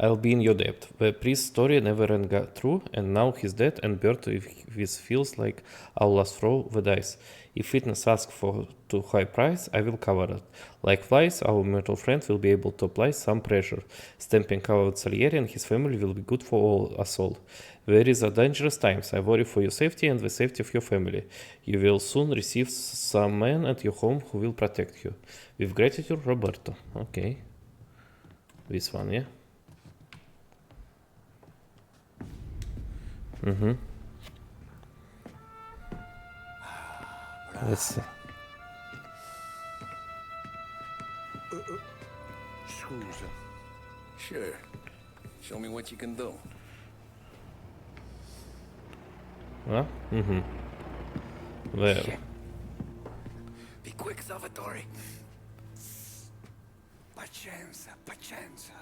I'll be in your debt. The priest's story never got through, and now he's dead and buried with feels like I'll last throw the dice. If witness asks for too high price, I will cover it. Like flies, our mutual friend will be able to apply some pressure. Stamping out Salieri and his family will be good for us all. There is a dangerous times. I worry for your safety and the safety of your family. You will soon receive some man at your home who will protect you. With gratitude, Roberto. Okay. This one, yeah? Let's see. Scusa. Sure. Show me what you can do. There. Be quick, Salvatore. Pazienza, pazienza.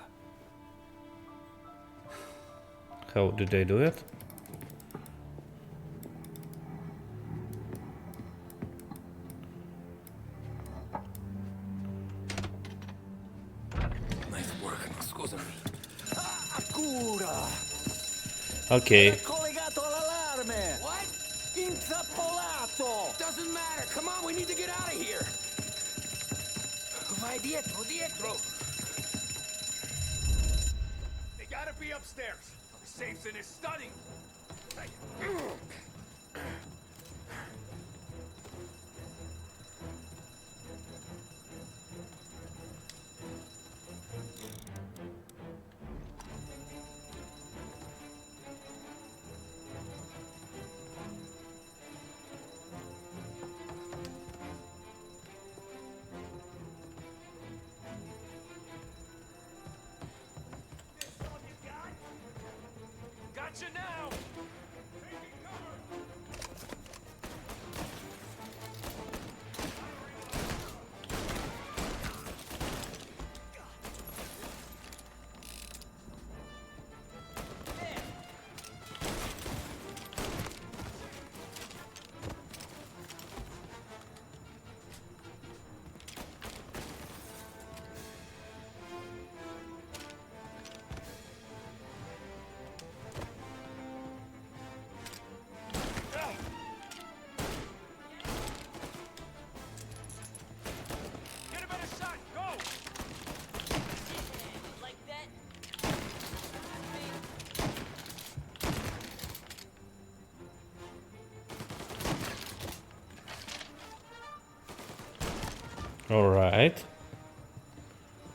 How did they do it? Nice work, scusami. Cura. Okay. Collegato all'allarme. What? Intrappolato. Doesn't matter. Come on, we need to get upstairs. The safe's in his study. Gotcha now! Taking cover! Get a better shot! Go! Like that? All right.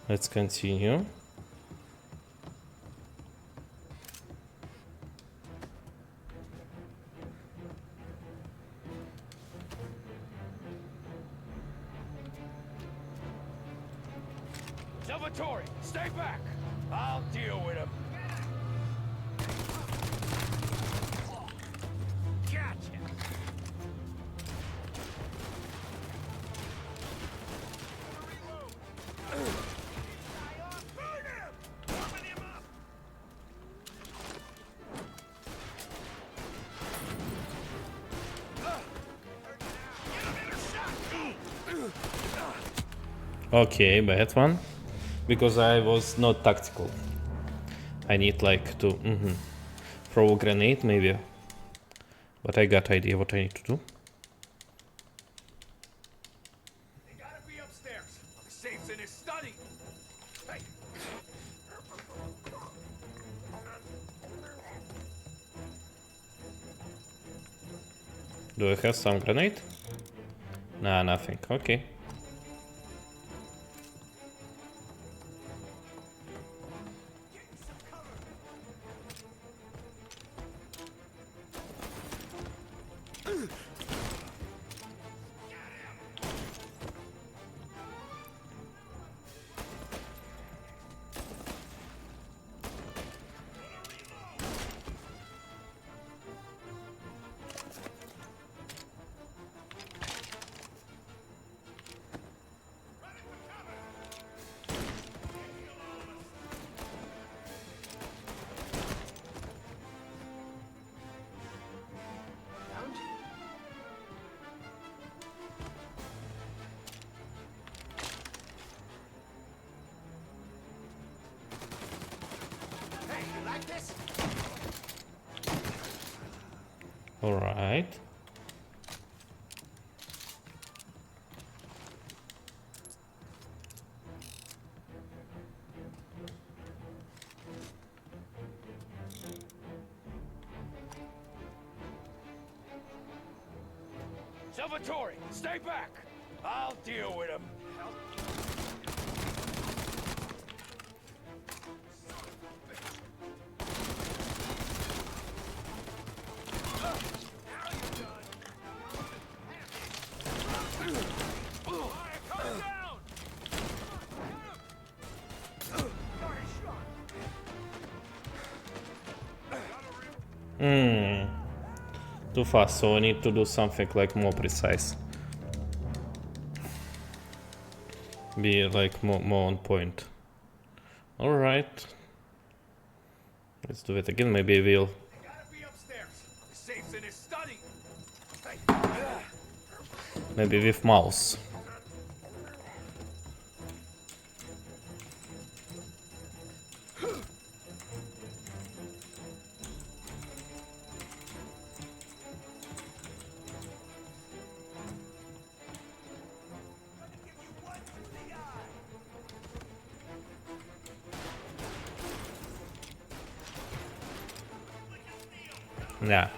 Let's continue. Salvatore, stay back! I'll deal with him. Gotcha! Burn him! Warming him up! Get a better shot! Go! Okay, bad one. Because I was not tactical. I need like to throw a grenade maybe. But I got idea what I need to do. They gotta be upstairs. The safe's in his study. Hey! Do I have some grenade? Nah, nothing. Okay. Hey, you like this? All right. Salvatore, stay back! I'll deal with him. Too fast, so I need to do something like more precise. Be like more on point. Alright. Let's do it again, maybe we'll... They gotta be upstairs. The safe's in his study. Hey. Maybe with mouse. Yeah.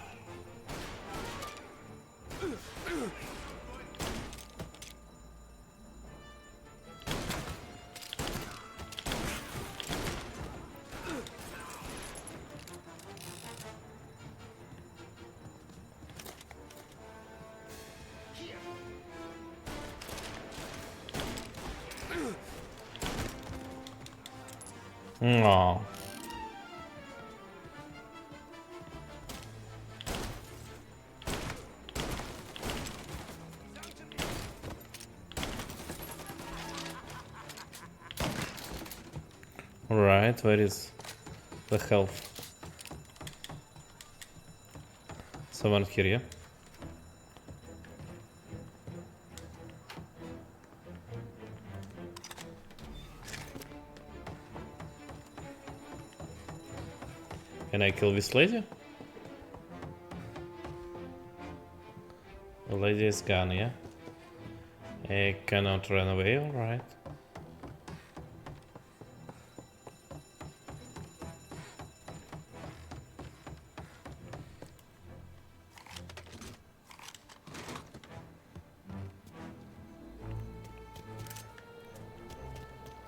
Oh. Right, where is the health? Someone here, yeah? Can I kill this lady? The lady is gone, yeah? I cannot run away, alright.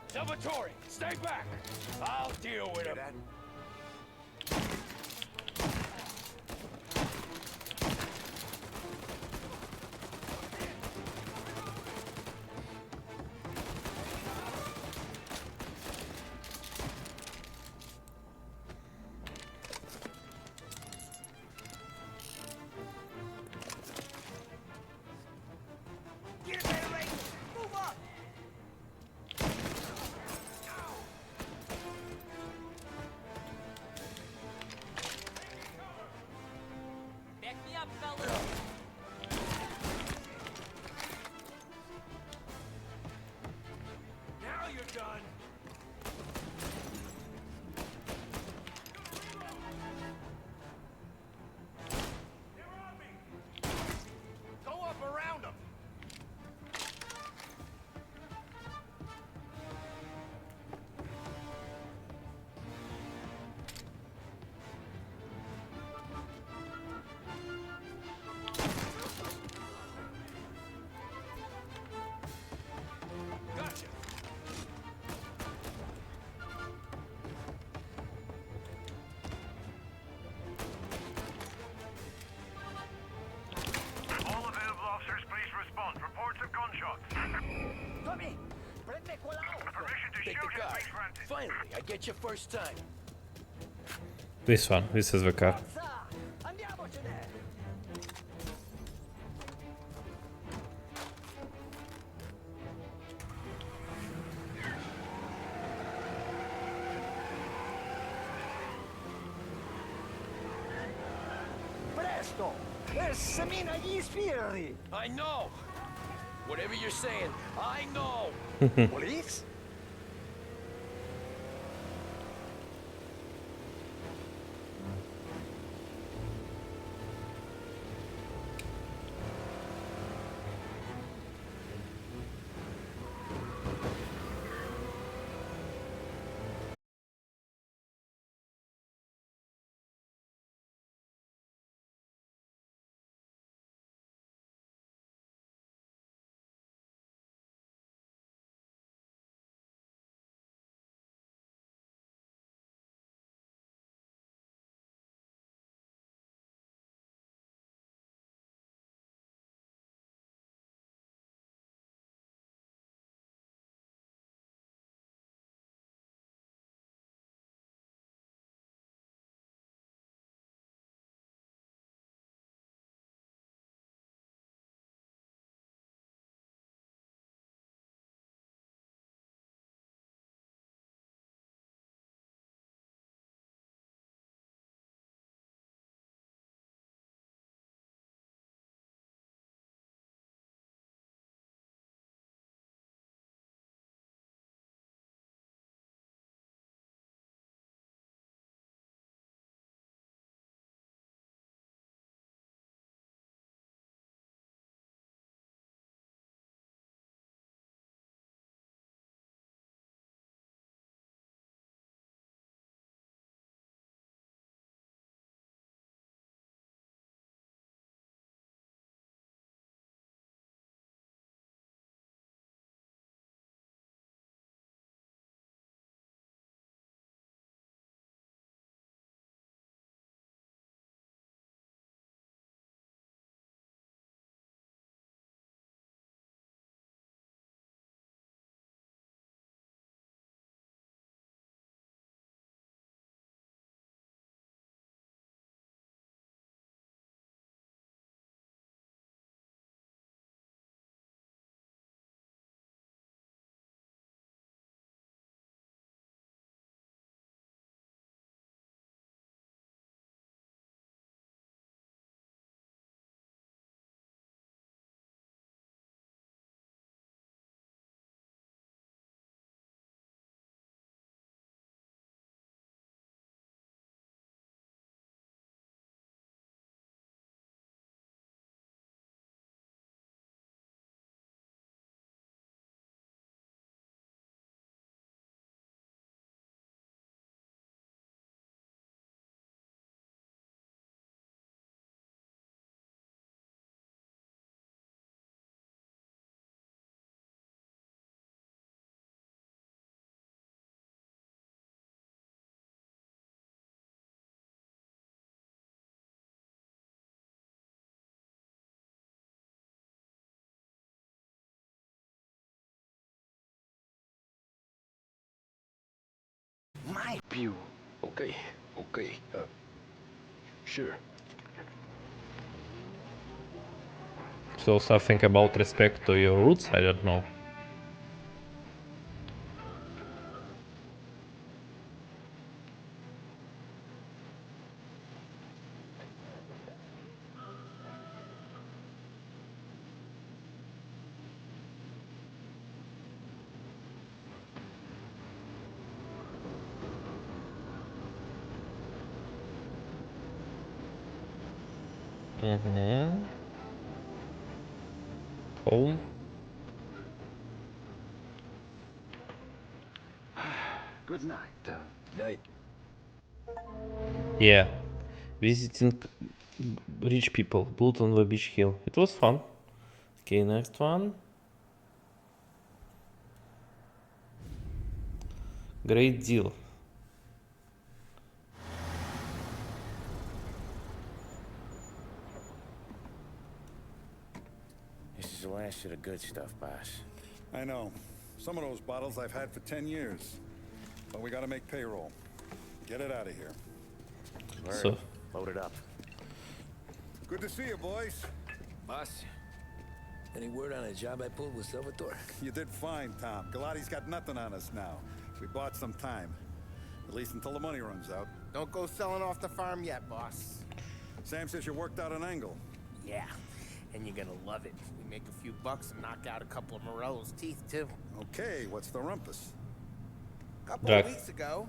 Salvatore, stay back! I'll deal with him. Get it, Ray! Move up! Back me up, fellas! Now you're done. They're on me. Go up around them. Gotcha. All available officers, please respond. Reports of gunshots. Tommy, prende quell'auto. Permission to Take shoot the has car. been granted. Finally, I get your first time. This one, this is the car. Andiamocene. Presto! Semina gli sbirri! I know! Whatever you're saying, I know! Police? time. Pew. Okay, okay. Sure. So something about respect to your roots, I don't know. Home. Good night. Night. Yeah. Visiting rich people. Blood on the Beach Hill. It was fun. Okay, next one. Great deal. This is the last of the good stuff, boss. I know. Some of those bottles I've had for 10 years. But we gotta make payroll. Get it out of here. So, load it up. Good to see you, boys. Boss, any word on a job I pulled with Salvatore? You did fine, Tom. Galati's got nothing on us now. We bought some time. At least until the money runs out. Don't go selling off the farm yet, boss. Sam says you worked out an angle. Yeah, and you're gonna love it. We make a few bucks and knock out a couple of Morello's teeth, too. Okay, what's the rumpus? A couple of weeks ago,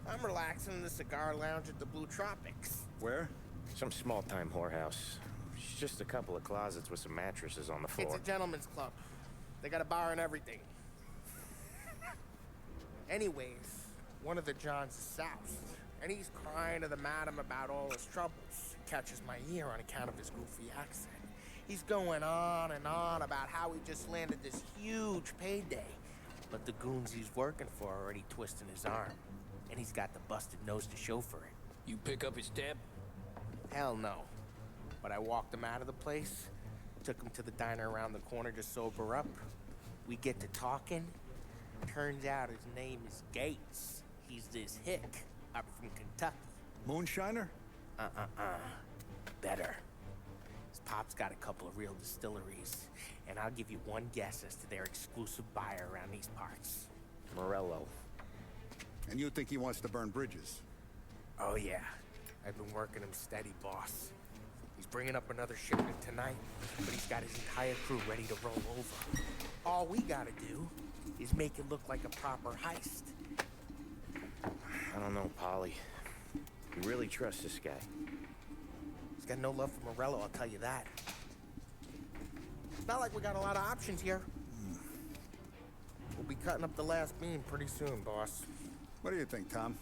I'm relaxing in the cigar lounge at the Blue Tropics. Where? Some small-time whorehouse. It's just a couple of closets with some mattresses on the floor. It's a gentleman's club. They got a bar and everything. Anyways, one of the Johns is south, and he's crying to the madam about all his troubles. Catches my ear on account of his goofy accent. He's going on and on about how he just landed this huge payday. But the goons he's working for are already twisting his arm. And he's got the busted nose to show for it. You pick up his tab? Hell no. But I walked him out of the place, took him to the diner around the corner to sober up. We get to talking. Turns out his name is Gates. He's this hick up from Kentucky. Moonshiner? Better. His pop's got a couple of real distilleries, and I'll give you one guess as to their exclusive buyer around these parts. Morello. And you think he wants to burn bridges? Oh yeah. I've been working him steady, boss. He's bringing up another shipment tonight, but he's got his entire crew ready to roll over. All we gotta do is make it look like a proper heist. I don't know, Polly. You really trust this guy? He's got no love for Morello, I'll tell you that. It's not like we got a lot of options here. We'll be cutting up the last beam pretty soon, boss. What do you think, Tom?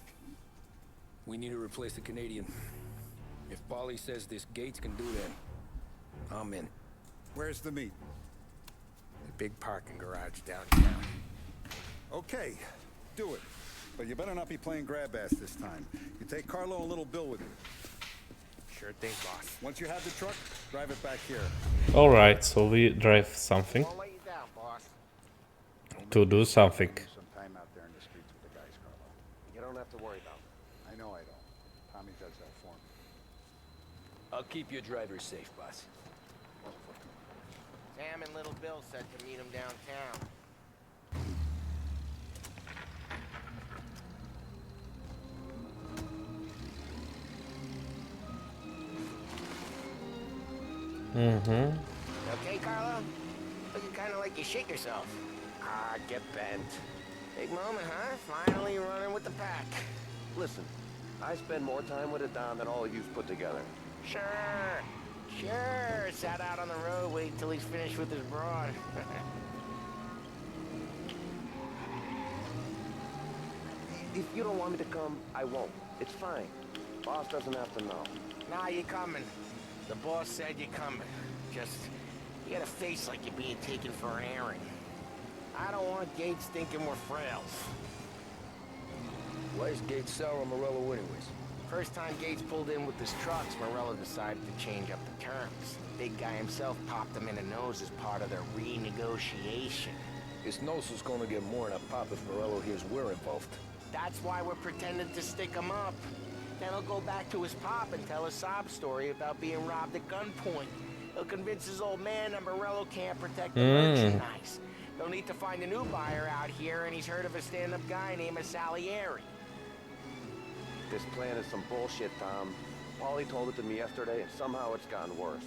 We need to replace the Canadian. If Polly says this Gates can do that, I'm in. Where's the meet? The big parking garage downtown. Okay, do it. But you better not be playing grab ass this time. You take Carlo and Little Bill with you. Sure thing, boss. Once you have the truck, drive it back here. alright, so we drive something Won't let you down, boss. to do something. Some time out there in the streets with the guys, Carlo. You don't have to worry about it. I know I don't. Tommy does that for me. I'll keep your driver safe, boss. Sam and Little Bill said to meet him downtown. Okay, Carlo? Looking kind of like you shit yourself. Ah, get bent. Big moment, huh? Finally running with the pack. Listen, I spend more time with a Don than all of you've put together. Sure. Sat out on the road, wait till he's finished with his broad. If you don't want me to come, I won't. It's fine. Boss doesn't have to know. Nah, you're coming. The boss said you're coming. Just, you got a face like you're being taken for an errand. I don't want Gates thinking we're frails. Why is Gates sour on Morello anyways? First time Gates pulled in with his trucks, Morello decided to change up the terms. Big guy himself popped him in the nose as part of their renegotiation. His nose is gonna get more than a pop if Morello hears we're involved. That's why we're pretending to stick him up. Then he'll go back to his pop and tell a sob story about being robbed at gunpoint. He'll convince his old man that Morello can't protect the merchandise. They'll need to find a new buyer out here, and he's heard of a stand-up guy named Salieri. This plan is some bullshit, Tom. Paulie told it to me yesterday, and somehow it's gotten worse.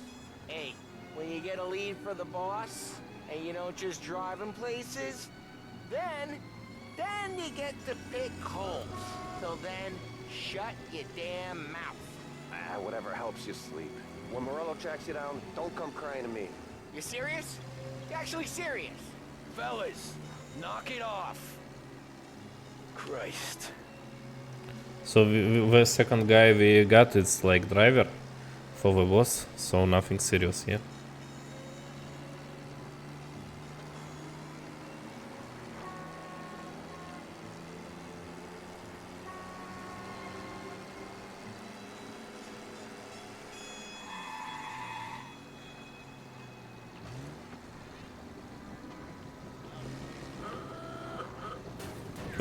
Hey, when you get a lead for the boss, and you don't just drive him places, then you get to pick holes. Till then, shut your damn mouth. Whatever helps you sleep. When Morello tracks you down, don't come crying to me. You serious? You actually serious? Fellas, knock it off. Christ. So the second guy we got is like driver for the boss, so nothing serious, yeah.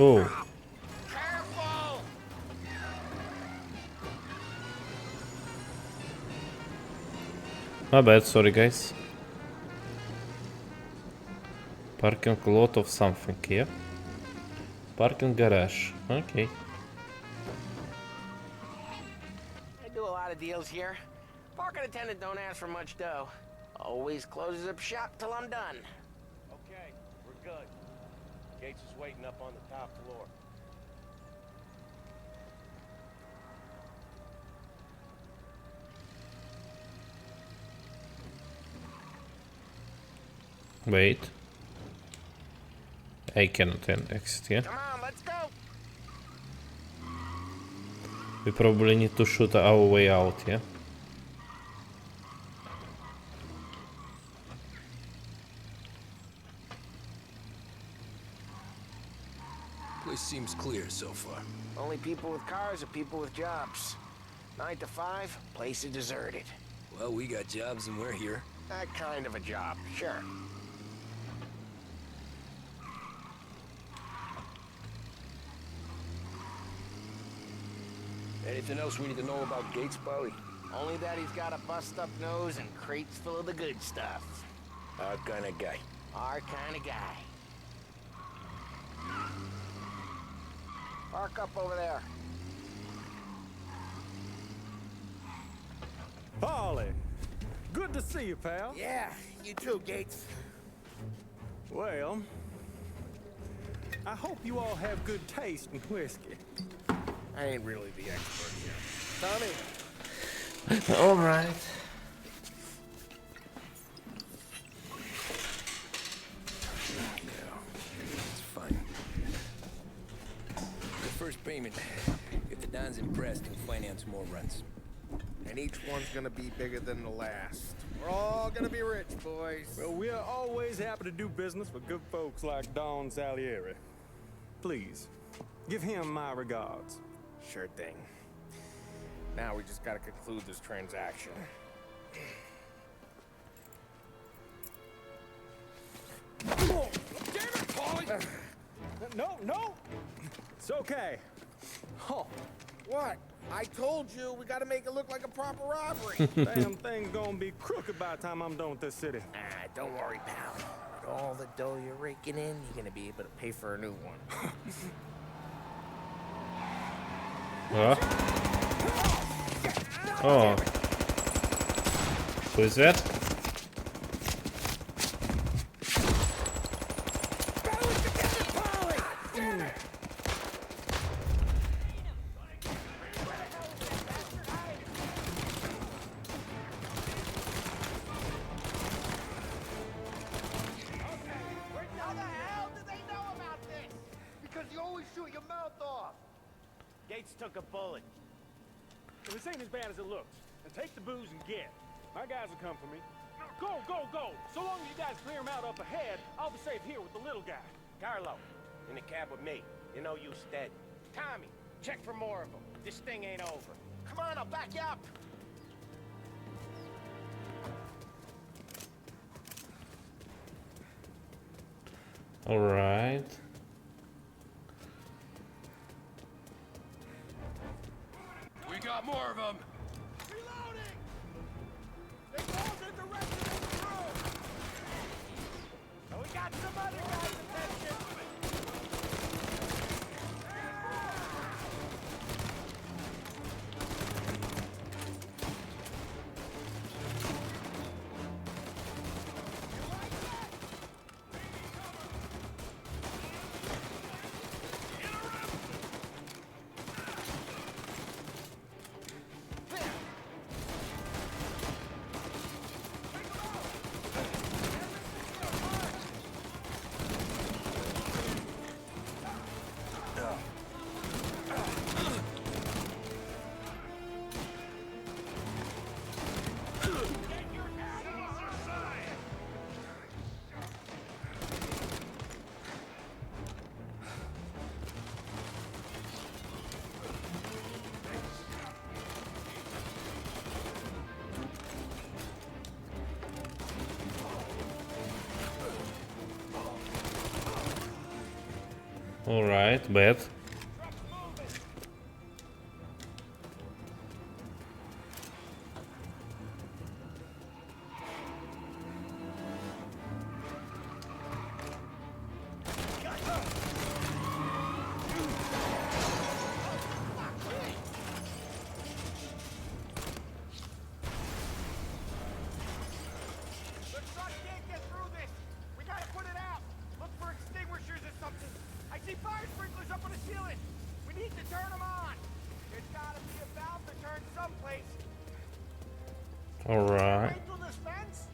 Oh. Careful! My bad, sorry guys. Parking lot of something, yeah. Parking garage, okay. I do a lot of deals here. Parking attendant don't ask for much dough. Always closes up shop till I'm done. Okay, we're good. Gates is waiting up on the top floor. Wait. I cannot exit, yeah? Come on, let's go! We probably need to shoot our way out, yeah? Place seems clear so far. Only people with cars are people with jobs. 9 to 5, place is deserted. Well, we got jobs and we're here. That kind of a job, sure. Anything else we need to know about Gates, Paulie? Only that he's got a bust-up nose and crates full of the good stuff. Our kind of guy. Our kind of guy. Park up over there. Paulie, good to see you, pal. Yeah, you too, Gates. Well, I hope you all have good taste in whiskey. I ain't really the expert here. Tommy? Alright. It's fine. The first payment. If the Don's impressed, he'll finance more runs. And each one's gonna be bigger than the last. We're all gonna be rich, boys. Well, we are always happy to do business with good folks like Don Salieri. Please, give him my regards. Sure thing. Now we just gotta conclude this transaction. Oh, damn it, Paulie! No! It's okay. Oh. What? I told you, we gotta make it look like a proper robbery. Damn thing's gonna be crooked by the time I'm done with this city. Don't worry, pal. With all the dough you're raking in, you're gonna be able to pay for a new one. Oh. Who is that? How the hell did they know about this? Because you always shoot your mouth off. Gates took a bullet. Well, this ain't as bad as it looks. And take the booze and get. My guys will come for me. Go! So long as you guys clear him out up ahead, I'll be safe here with the little guy. Carlo, in the cab with me. You know you stead. Tommy, check for more of them. This thing ain't over. Come on, I'll back you up. Alright. got more of them. Reloading. They called it the rest of the crew. Oh, we got some other guys' attention. Alright, bad. The truck can't get through this. We gotta put it out. Look for extinguishers or something. I see fire sprinklers up on the ceiling. We need to turn them on. There's gotta be a valve to turn someplace. Alright. Right through this fence?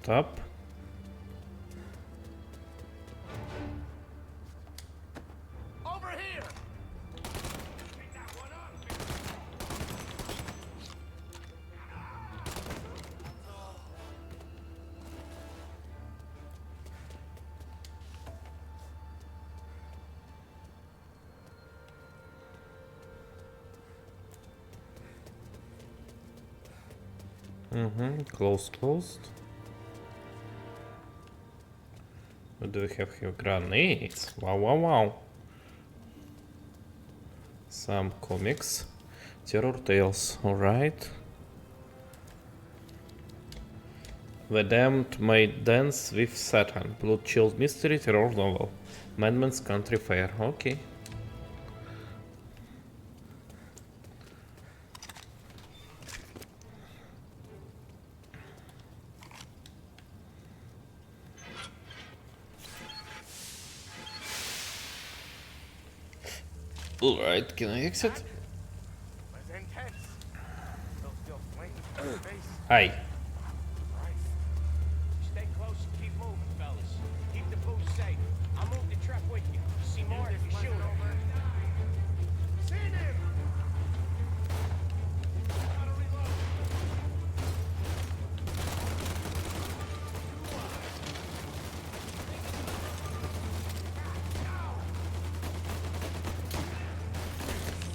Top. Over here. Pick that one up. Closed. What do we have here? Grenades. Wow. Some comics. Terror Tales. Alright. The Damned May Dance with Satan. Blood-chilled mystery terror novel. Madman's Country Fair. Okay. Alright, can I exit? Was intense. Still flames in your face. Hi. Christ. Stay close and keep moving, fellas. Keep the booze safe. I'll move the truck with you. See more if you shoot him. Seen him. Gotta reload.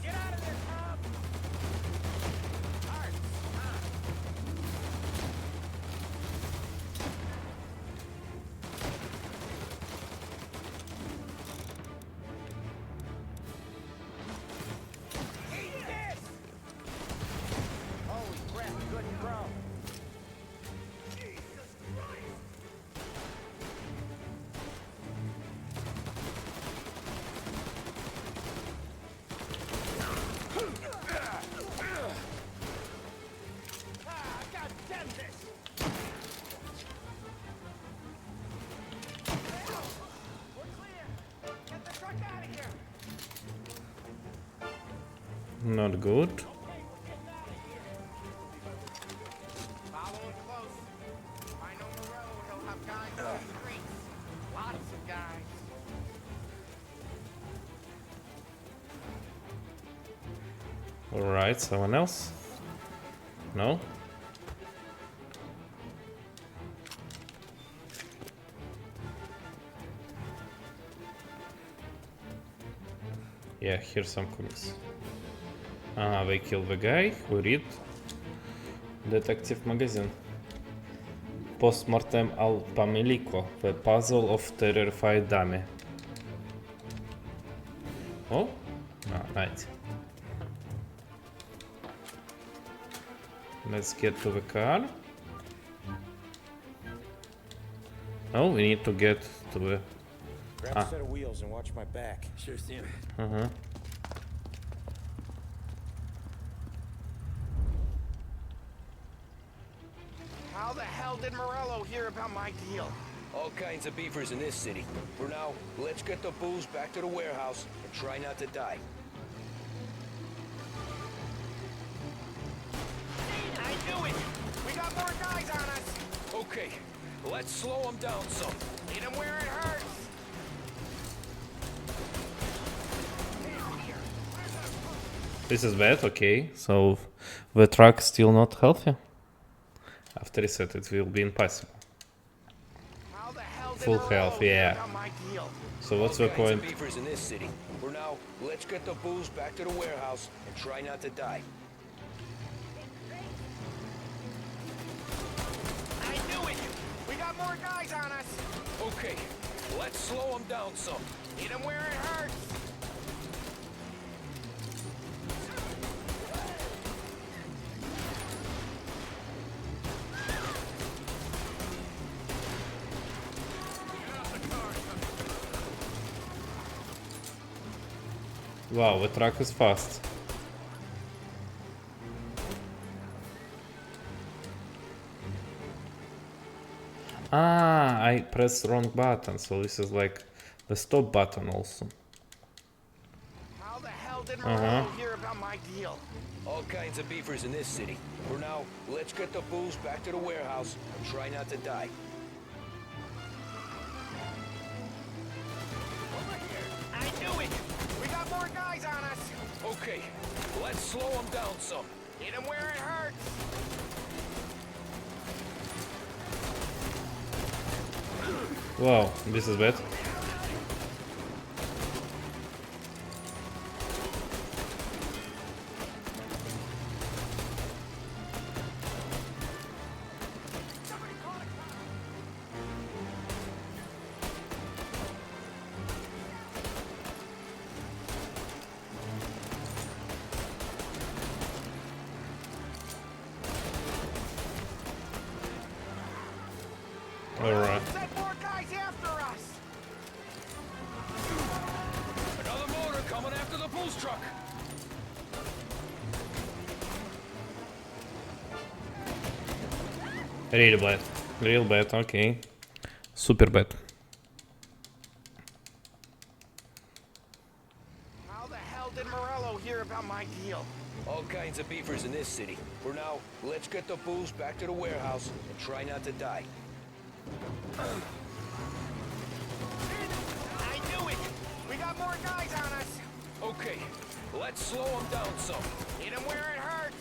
Get out of there, Tom. Hard. Eat this. Holy crap, good throw. Jesus Christ. Ah, God damn this! We're clear. Get the truck out of here. Not good. Follow him close. Find on the road, he'll have guys on the streets. Lots of guys. Alright, someone else? No? Yeah, here's some comics. They kill the guy who read Detective Magazine. Postmortem al Pamelico, the puzzle of terrified dummy. Oh, Ah, nice. Let's get to the car. Oh, we need to get to the... Grab a set of wheels and watch my back. Sure thing. Uh-huh. How the hell did Morello hear about my deal? All kinds of beefers in this city. For now, let's get the booze back to the warehouse and try not to die. I knew it! We got more guys on us! Okay, let's slow them down some. Hit them where it hurts! This is bad, okay. So the truck still not healthy. After reset it will be impossible. Full health, yeah. So what's the point? Beefers in this city. For now, let's get the booze back to the warehouse and try not to die. I knew it! We got more guys on us! Okay, let's slow them down some. Hit them where it hurts! Wow, the truck is fast. Ah, I pressed the wrong button, so this is like the stop button also. How the hell did Morello hear about my deal? All kinds of beefers in this city. For now, let's get the booze back to the warehouse and try not to die. I knew it! We got more guys on us! Okay, let's slow them down some. Hit them where it hurts! Wow, this is bad. Alright. Send more guys after us! Another motor coming after the booze truck. Really bad. Real bad, okay. Super bad. How the hell did Morello hear about my deal? All kinds of beefers in this city. For now, let's get the booze back to the warehouse and try not to die. I knew it! We got more guys on us! Okay, let's slow them down some. Hit them where it hurts!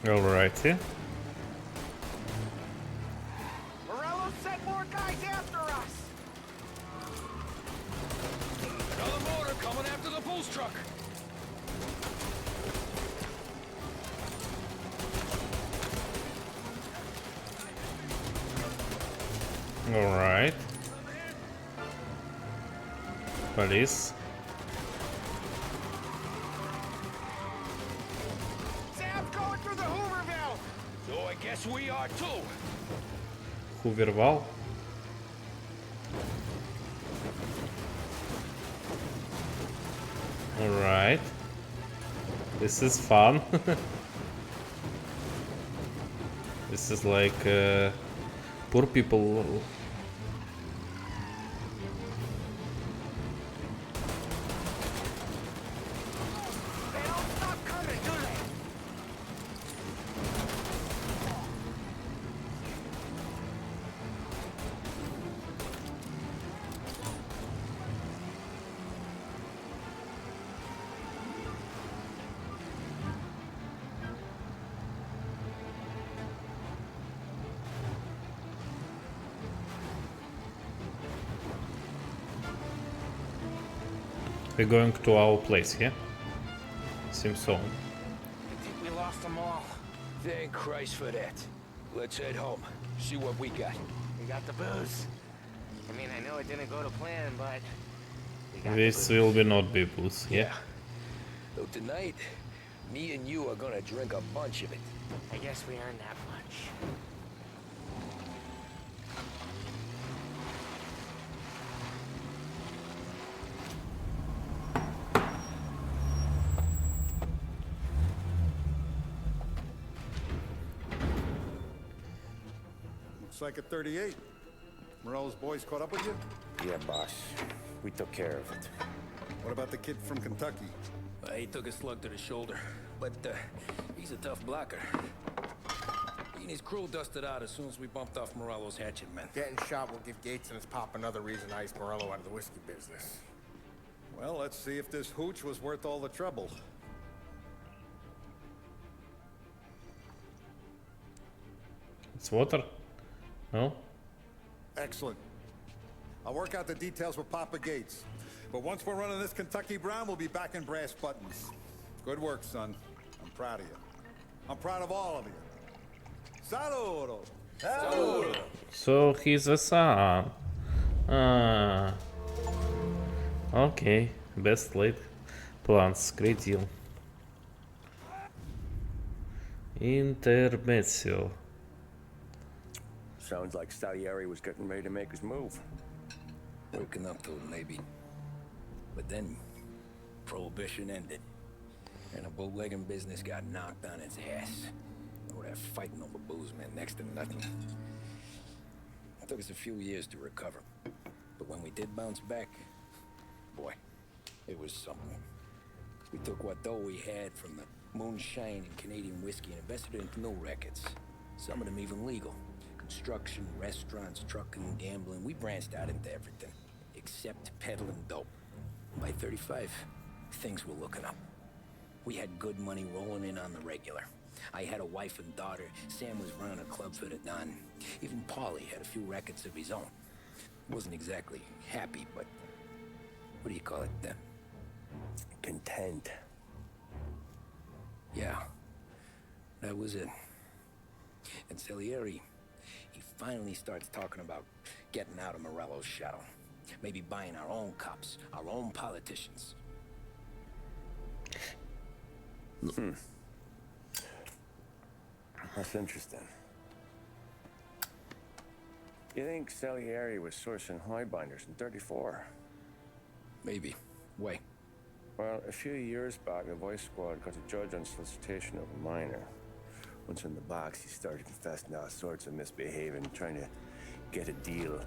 Alrighty. Morello sent more guys after us! Another motor coming after the booze truck. Alright. Police. Sam's going through the Hooverville! So I guess we are too. Hooverval. Alright. This is fun. This is like poor people. They don't stop coming, do they? We're going to our place, yeah? Seems so. I think we lost them all. Thank Christ for that. Let's head home. See what we got. We got the booze. I mean, I know it didn't go to plan, but we got This the booze. will be not be booze, yeah? Though tonight, me and you are gonna drink a bunch of it. I guess we earned that much. Looks like a 38. Morello's boys caught up with you? Yeah, boss. We took care of it. What about the kid from Kentucky? He took a slug to the shoulder, but he's a tough blocker. He and his crew dusted out as soon as we bumped off Morello's hatchet men. Getting shot will give Gates and his pop another reason to ice Morello out of the whiskey business. Well, let's see if this hooch was worth all the trouble. It's water? No? Excellent. I'll work out the details with Papa Gates. But once we're running this Kentucky Brown, we'll be back in brass buttons. Good work, son. I'm proud of you. I'm proud of all of you. Saludo! Saludo! So he's a son. Ah. Okay. Best laid plans. Great deal. Intermezzo. Sounds like Salieri was getting ready to make his move. Working up to it, maybe. But then, Prohibition ended. And the bootlegging business got knocked on its ass. Oh, that fighting over booze meant next to nothing. It took us a few years to recover. But when we did bounce back, boy, it was something. We took what dough we had from the moonshine and Canadian whiskey and invested it into new rackets. Some of them even legal. Construction, restaurants, trucking, gambling. We branched out into everything. Except peddling dope. By 35, things were looking up. We had good money rolling in on the regular. I had a wife and daughter. Sam was running a club for the Don. Even Paulie had a few records of his own. Wasn't exactly happy, but what do you call it then? Content. Yeah, that was it. And Salieri, he finally starts talking about getting out of Morello's shadow. Maybe buying our own cops, our own politicians. That's interesting. You think Salieri was sourcing highbinders in 34? Maybe. Why? Well, a few years back, the Vice Squad got a judge on solicitation of a minor. Once in the box, he started confessing all sorts of misbehaving, trying to get a deal.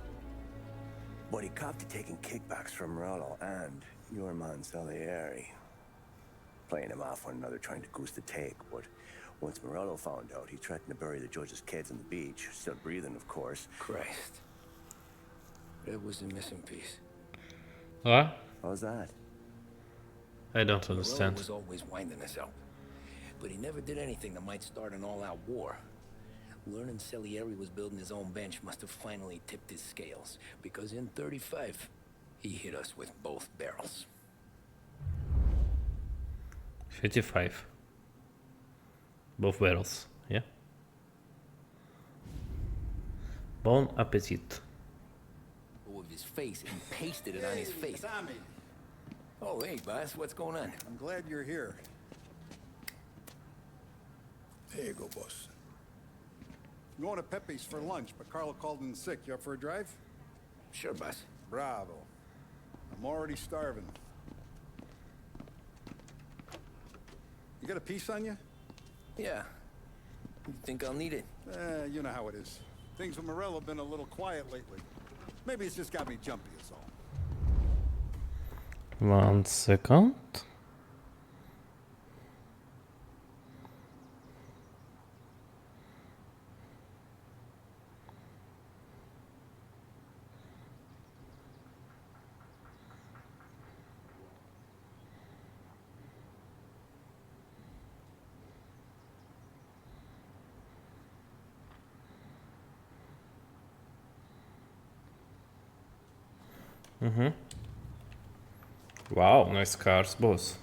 But he copped to taking kickbacks from Morello and your man Salieri. Playing them off one another, trying to goose the take, but once Morello found out, he threatened to bury the judge's kids on the beach. Still breathing, of course. Christ. That was the missing piece. What? How's that? I don't understand. Morello was always winding us up. But he never did anything that might start an all-out war. Learning Salieri was building his own bench must have finally tipped his scales. Because in 35, he hit us with both barrels. 55. Both barrels, yeah? Bon appetit. With his face, he pasted it on his face. Tommy. Oh, hey, boss, what's going on? I'm glad you're here. There you go, boss. I'm going to Pepe's for lunch, but Carlo called in sick. You up for a drive? Sure, boss. Bravo. I'm already starving. You got a piece on you? Yeah. You think I'll need it? You know how it is. Things with Morello have been a little quiet lately. Maybe it's just got me jumpy, is all. 1 second. Wow, nice cars, boss.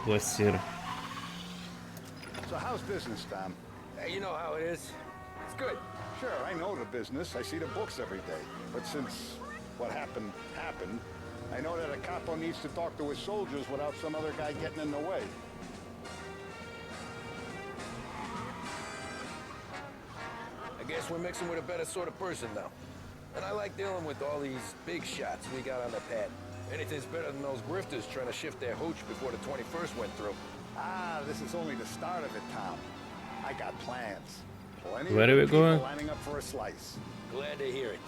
Let's see. So how's business, Tom? Hey, you know how it is. It's good. Sure, I know the business. I see the books every day. But since what happened, I know that a capo needs to talk to his soldiers without some other guy getting in the way. I guess we're mixing with a better sort of person now. And I like dealing with all these big shots we got on the pad. Anything's better than those grifters trying to shift their hooch before the 21st went through. Ah, this is only the start of it, Tom. I got plans. Plenty Where are we of people going? lining up for a slice. Glad to hear it.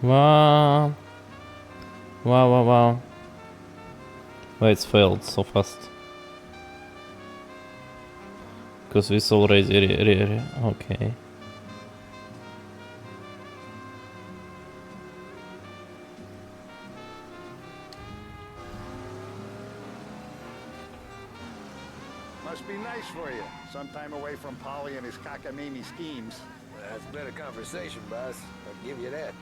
Wow. Wow. Why it's failed so fast? Because it's already okay. Must be nice for you. Some time away from Polly and his cockamamie schemes. That's better conversation, boss. I'll give you that.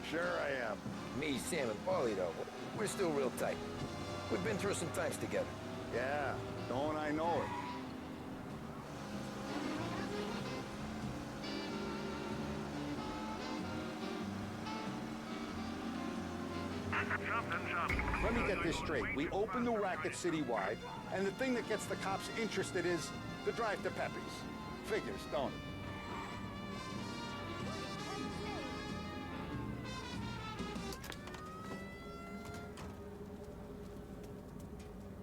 Sure I am. Me, Sam, and Paulie, though, we're still real tight. We've been through some times together. Yeah, don't I know it. Let me get this straight. We open the racket citywide, and the thing that gets the cops interested is the drive to Pepe's. Figures, don't it?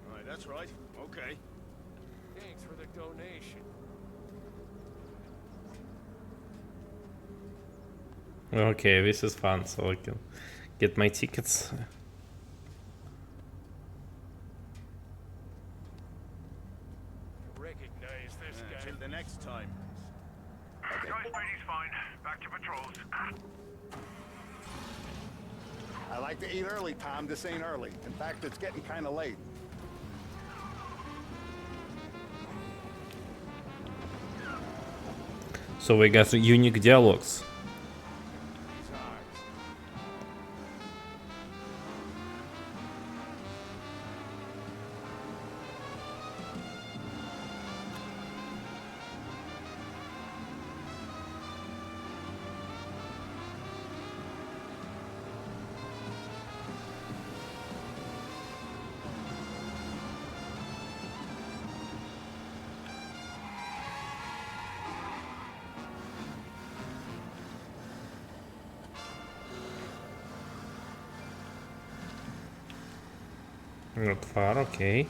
All right, that's right. Okay. Thanks for the donation. Okay, this is fun, so I can get my tickets. Recognize this guy. Till the next time. Joyce Brady's fine. Back to patrols. I like to eat early, Tom. This ain't early. In fact, it's getting kind of late. So we got unique dialogues. Not far, okay.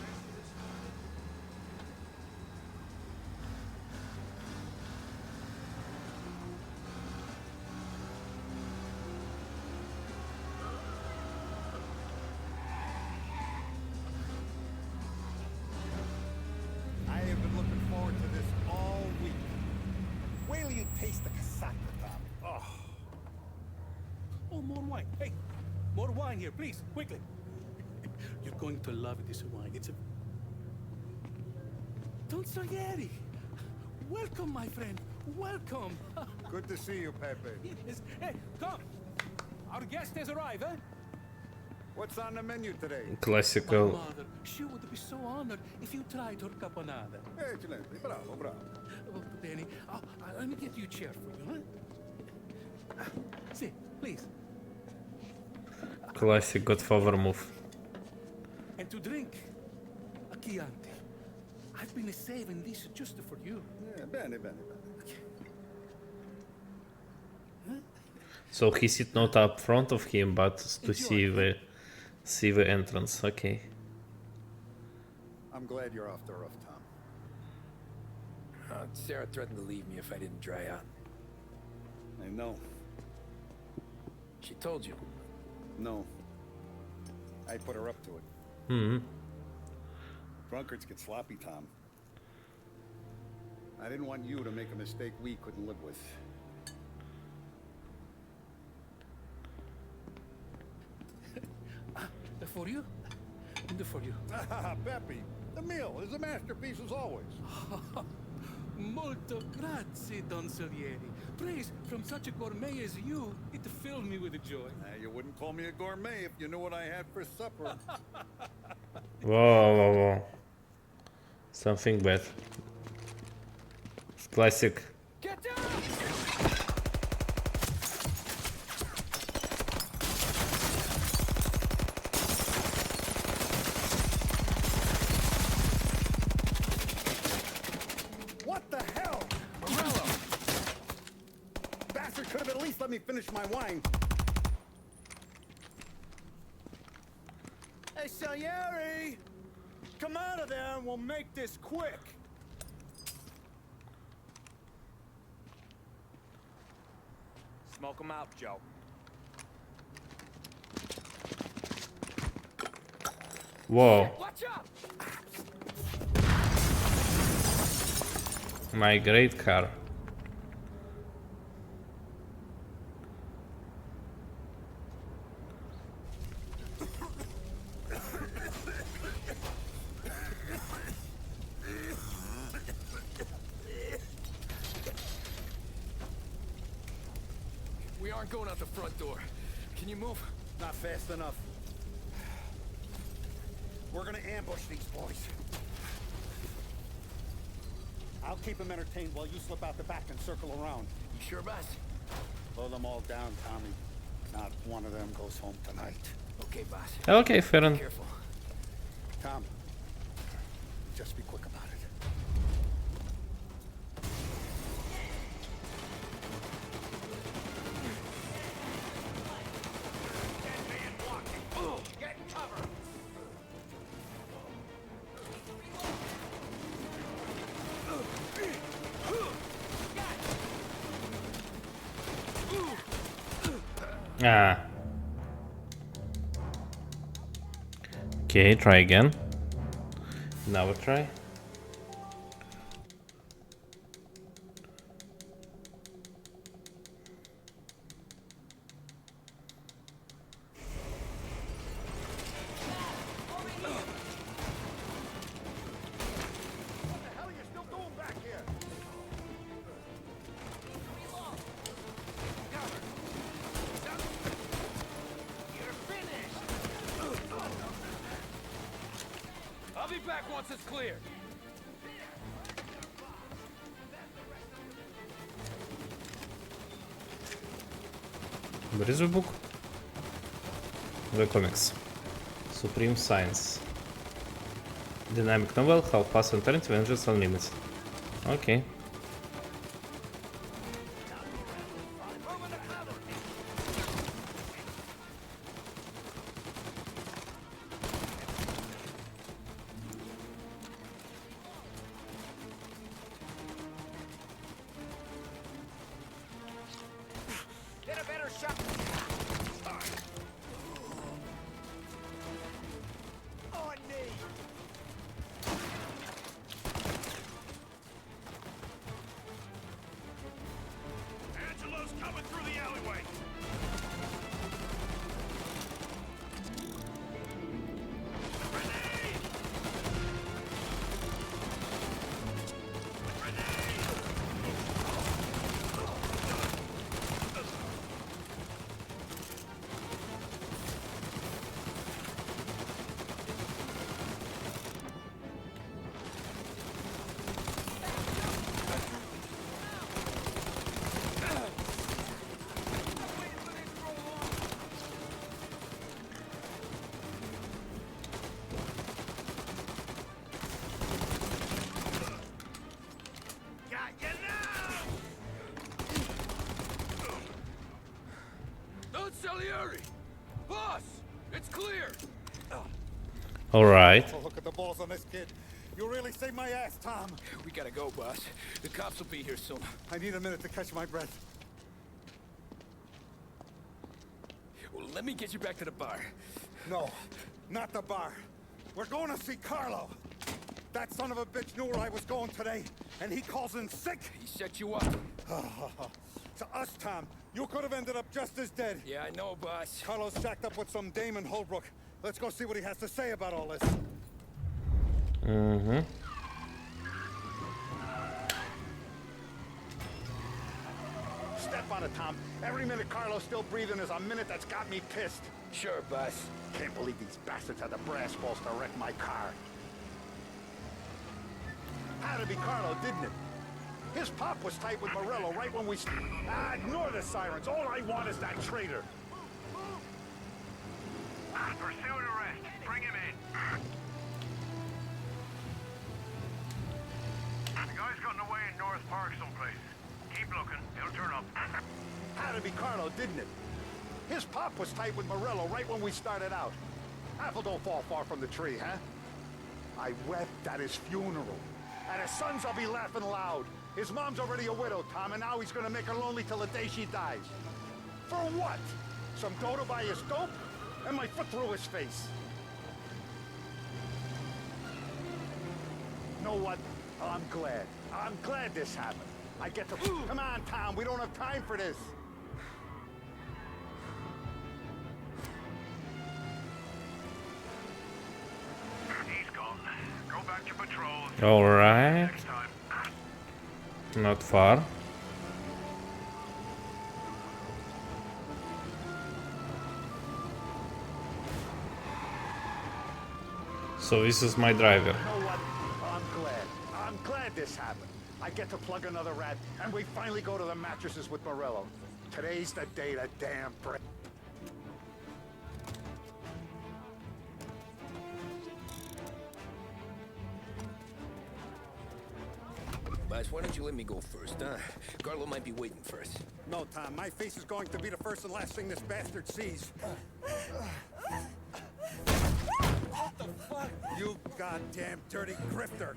I have been looking forward to this all week. Wait till you taste the casaca, Tom. Oh. Oh, more wine. Hey, more wine here, please, quickly. You're going to love this wine. It's a... Don Salieri. Welcome, my friend. Welcome. Good to see you, Pepe. Yes. Hey, come. Our guest has arrived, eh? What's on the menu today? Classical. My mother, she would be so honored if you tried her caponata. Excellent. Bravo, bravo. Oh, Benny, let me get you a chair for you, huh? See, please. Classic Godfather move. And to drink, a Chianti. I've been saving this just for you. Yeah, bene. So he sit not up front of him, but to see the entrance. Okay. I'm glad you're off the roof, Tom. Sarah threatened to leave me if I didn't dry out. I know. She told you? No. I put her up to it. Hmm. Drunkards get sloppy, Tom. I didn't want you to make a mistake we couldn't live with. For you? For you. Peppy, the meal is a masterpiece as always. Molto grazie, Don Salieri. Praise from such a gourmet as you, it filled me with joy. You wouldn't call me a gourmet if you knew what I had for supper. Whoa, whoa, whoa. Something bad. It's classic. Get down! What the hell? Morello! Bastard could have at least let me finish my wine. Hey, Salieri! Come out of there and we'll make this quick. Smoke 'em out, Joe. Whoa. Watch out! My great car. We aren't going out the front door. Can you move? Not fast enough. We're gonna ambush these boys. I'll keep them entertained while you slip out the back and circle around. You sure, boss? Blow them all down, Tommy. Not one of them goes home tonight. Okay, boss. Okay, fair enough. Careful. Tom, just be quick about it. Get cover! Ah. Okay, try again. Now we try. What the hell are you still doing back here? You're finished! I'll be back once it's clear. Where is the book? The comics. Supreme Science. Dynamic novel, Half Past Alternative Engines Unlimited. Okay. Get a better shot. On me. Angelo's coming through the alleyway. Got you now. Don Salieri! Boss! It's clear! Alright. Oh, look at the balls on this kid. You really saved my ass, Tom. We gotta go, boss. The cops will be here soon. I need a minute to catch my breath. Well, let me get you back to the bar. No, not the bar. We're going to see Carlo. That son of a bitch knew where I was going today, and he calls in sick. He set you up. To us, Tom, you could have ended up just as dead. Yeah, I know, boss. Carlos jacked up with some dame in Holbrook. Let's go see what he has to say about all this. Mm-hmm. Step on it, Tom. Every minute Carlos still breathing is a minute that's got me pissed. Sure, boss. Can't believe these bastards had the brass balls to wreck my car. Had to be Carlo, didn't it? His pop was tight with Morello right when we... ignore the sirens. All I want is that traitor. Pursue and arrest. Bring him in. The guy's gotten away in North Park someplace. Keep looking. He'll turn up. Had to be Carlo, didn't it? His pop was tight with Morello right when we started out. Apple don't fall far from the tree, huh? I wept at his funeral. At his sons, I'll be laughing loud. His mom's already a widow, Tom, and now he's gonna make her lonely till the day she dies. For what? Some dough to buy his dope? And my foot through his face. Know what? I'm glad. I'm glad this happened. I get to... Come on, Tom, we don't have time for this. He's gone. Go back to patrol. All right. Not far. So this is my driver. You know what? I'm glad this happened. I get to plug another rat, and we finally go to the mattresses with Morello. Today's the day the damn break. Boss, why don't you let me go first, huh? Carlo might be waiting for us. No, Tom, my face is going to be the first and last thing this bastard sees. What the fuck? You goddamn dirty grifter.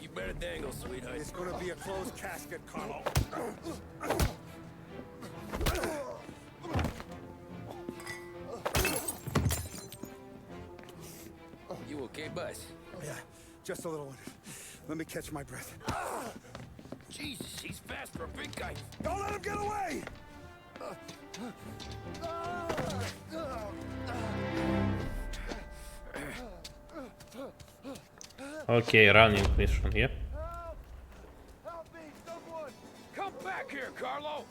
You better dangle, sweetheart. It's gonna be a closed casket, Carlo. You okay, boss? Yeah, just a little one. Let me catch my breath. Jesus, he's fast for a big guy. Don't let him get away! Okay, running mission, yeah. Help me, someone! Come back here, Carlo!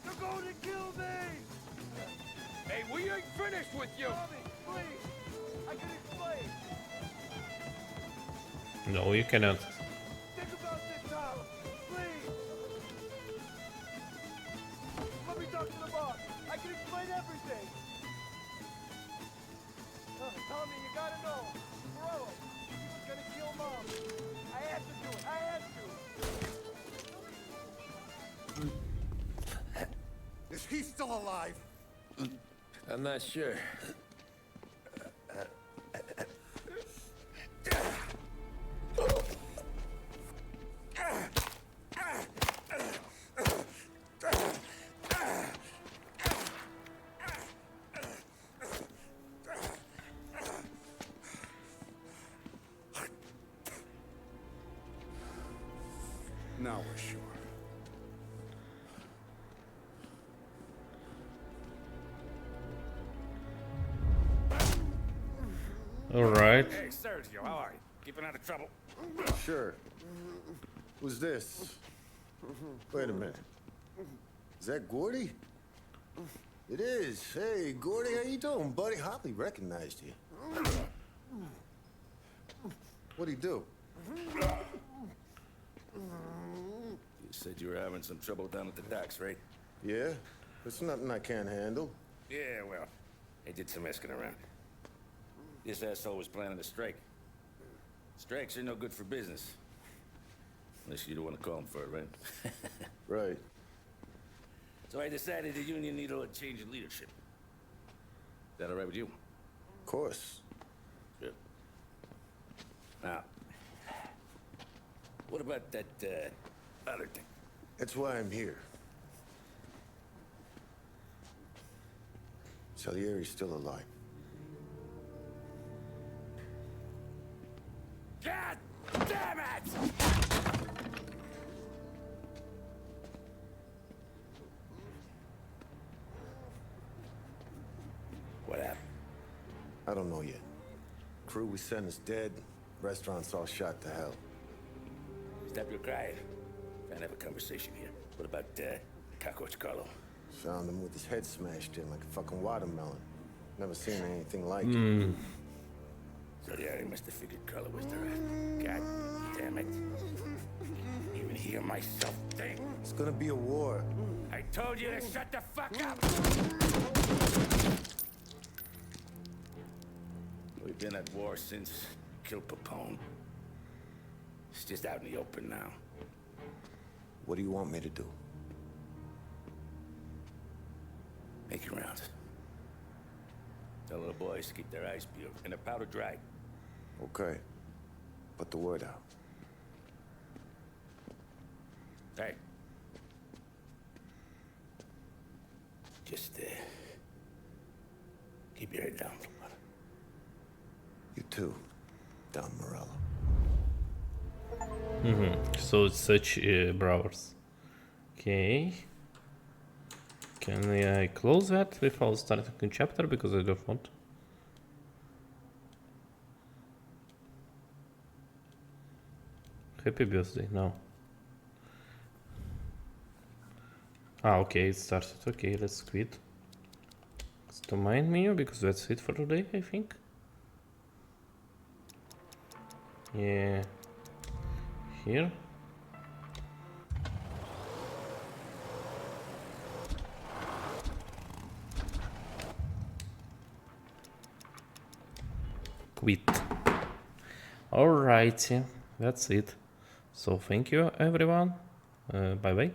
They're going to kill me! Hey, we ain't finished with you! Tommy, please! I can explain! No, you cannot. Think about this, Tom! Please! Let me talk to the boss! I can explain everything! Tommy, you gotta know! Morello, he was gonna kill Mom! I had to do it! I had to! Is he still alive? I'm not sure. Now we're sure. All right. Hey, Sergio, how are you? Keeping out of trouble? Sure. Who's this? Wait a minute. Is that Gordy? It is. Hey, Gordy, how you doing, buddy? Hardly recognized you. What'd he do? You said you were having some trouble down at the docks, right? Yeah? It's nothing I can't handle. Yeah, well, I did some asking around. This asshole was planning a strike. Strikes are no good for business. Unless you don't want to call him for it, right? Right. So I decided the union needed a change in leadership. Is that all right with you? Of course. Good. Now, what about that, other thing? That's why I'm here. Salieri's still alive. God damn it! What happened? I don't know yet. Crew we sent is dead. Restaurant's all shot to hell. Stop your crying. Trying to have a conversation here. What about, Cockroach Carlo? Found him with his head smashed in like a fucking watermelon. Never seen anything like Hmm. it. Salieri must have figured Carlo was the rat. God damn it. Even hear myself think. It's gonna be a war. I told you to shut the fuck up! We've been at war since killed Papone. It's just out in the open now. What do you want me to do? Make your rounds. Tell little boys to keep their eyes peeled and their powder dry. Okay. Put the word out. Hey. Just, keep your head down, brother. You too, Don Morello. So it's such browsers. Okay. Can I close that without starting a chapter because I don't want? Happy birthday, no. Ah, okay, it started. Okay, let's quit. It's the main menu because that's it for today, I think. Yeah. Here. Quit. Alrighty, that's it. So thank you everyone. Bye bye.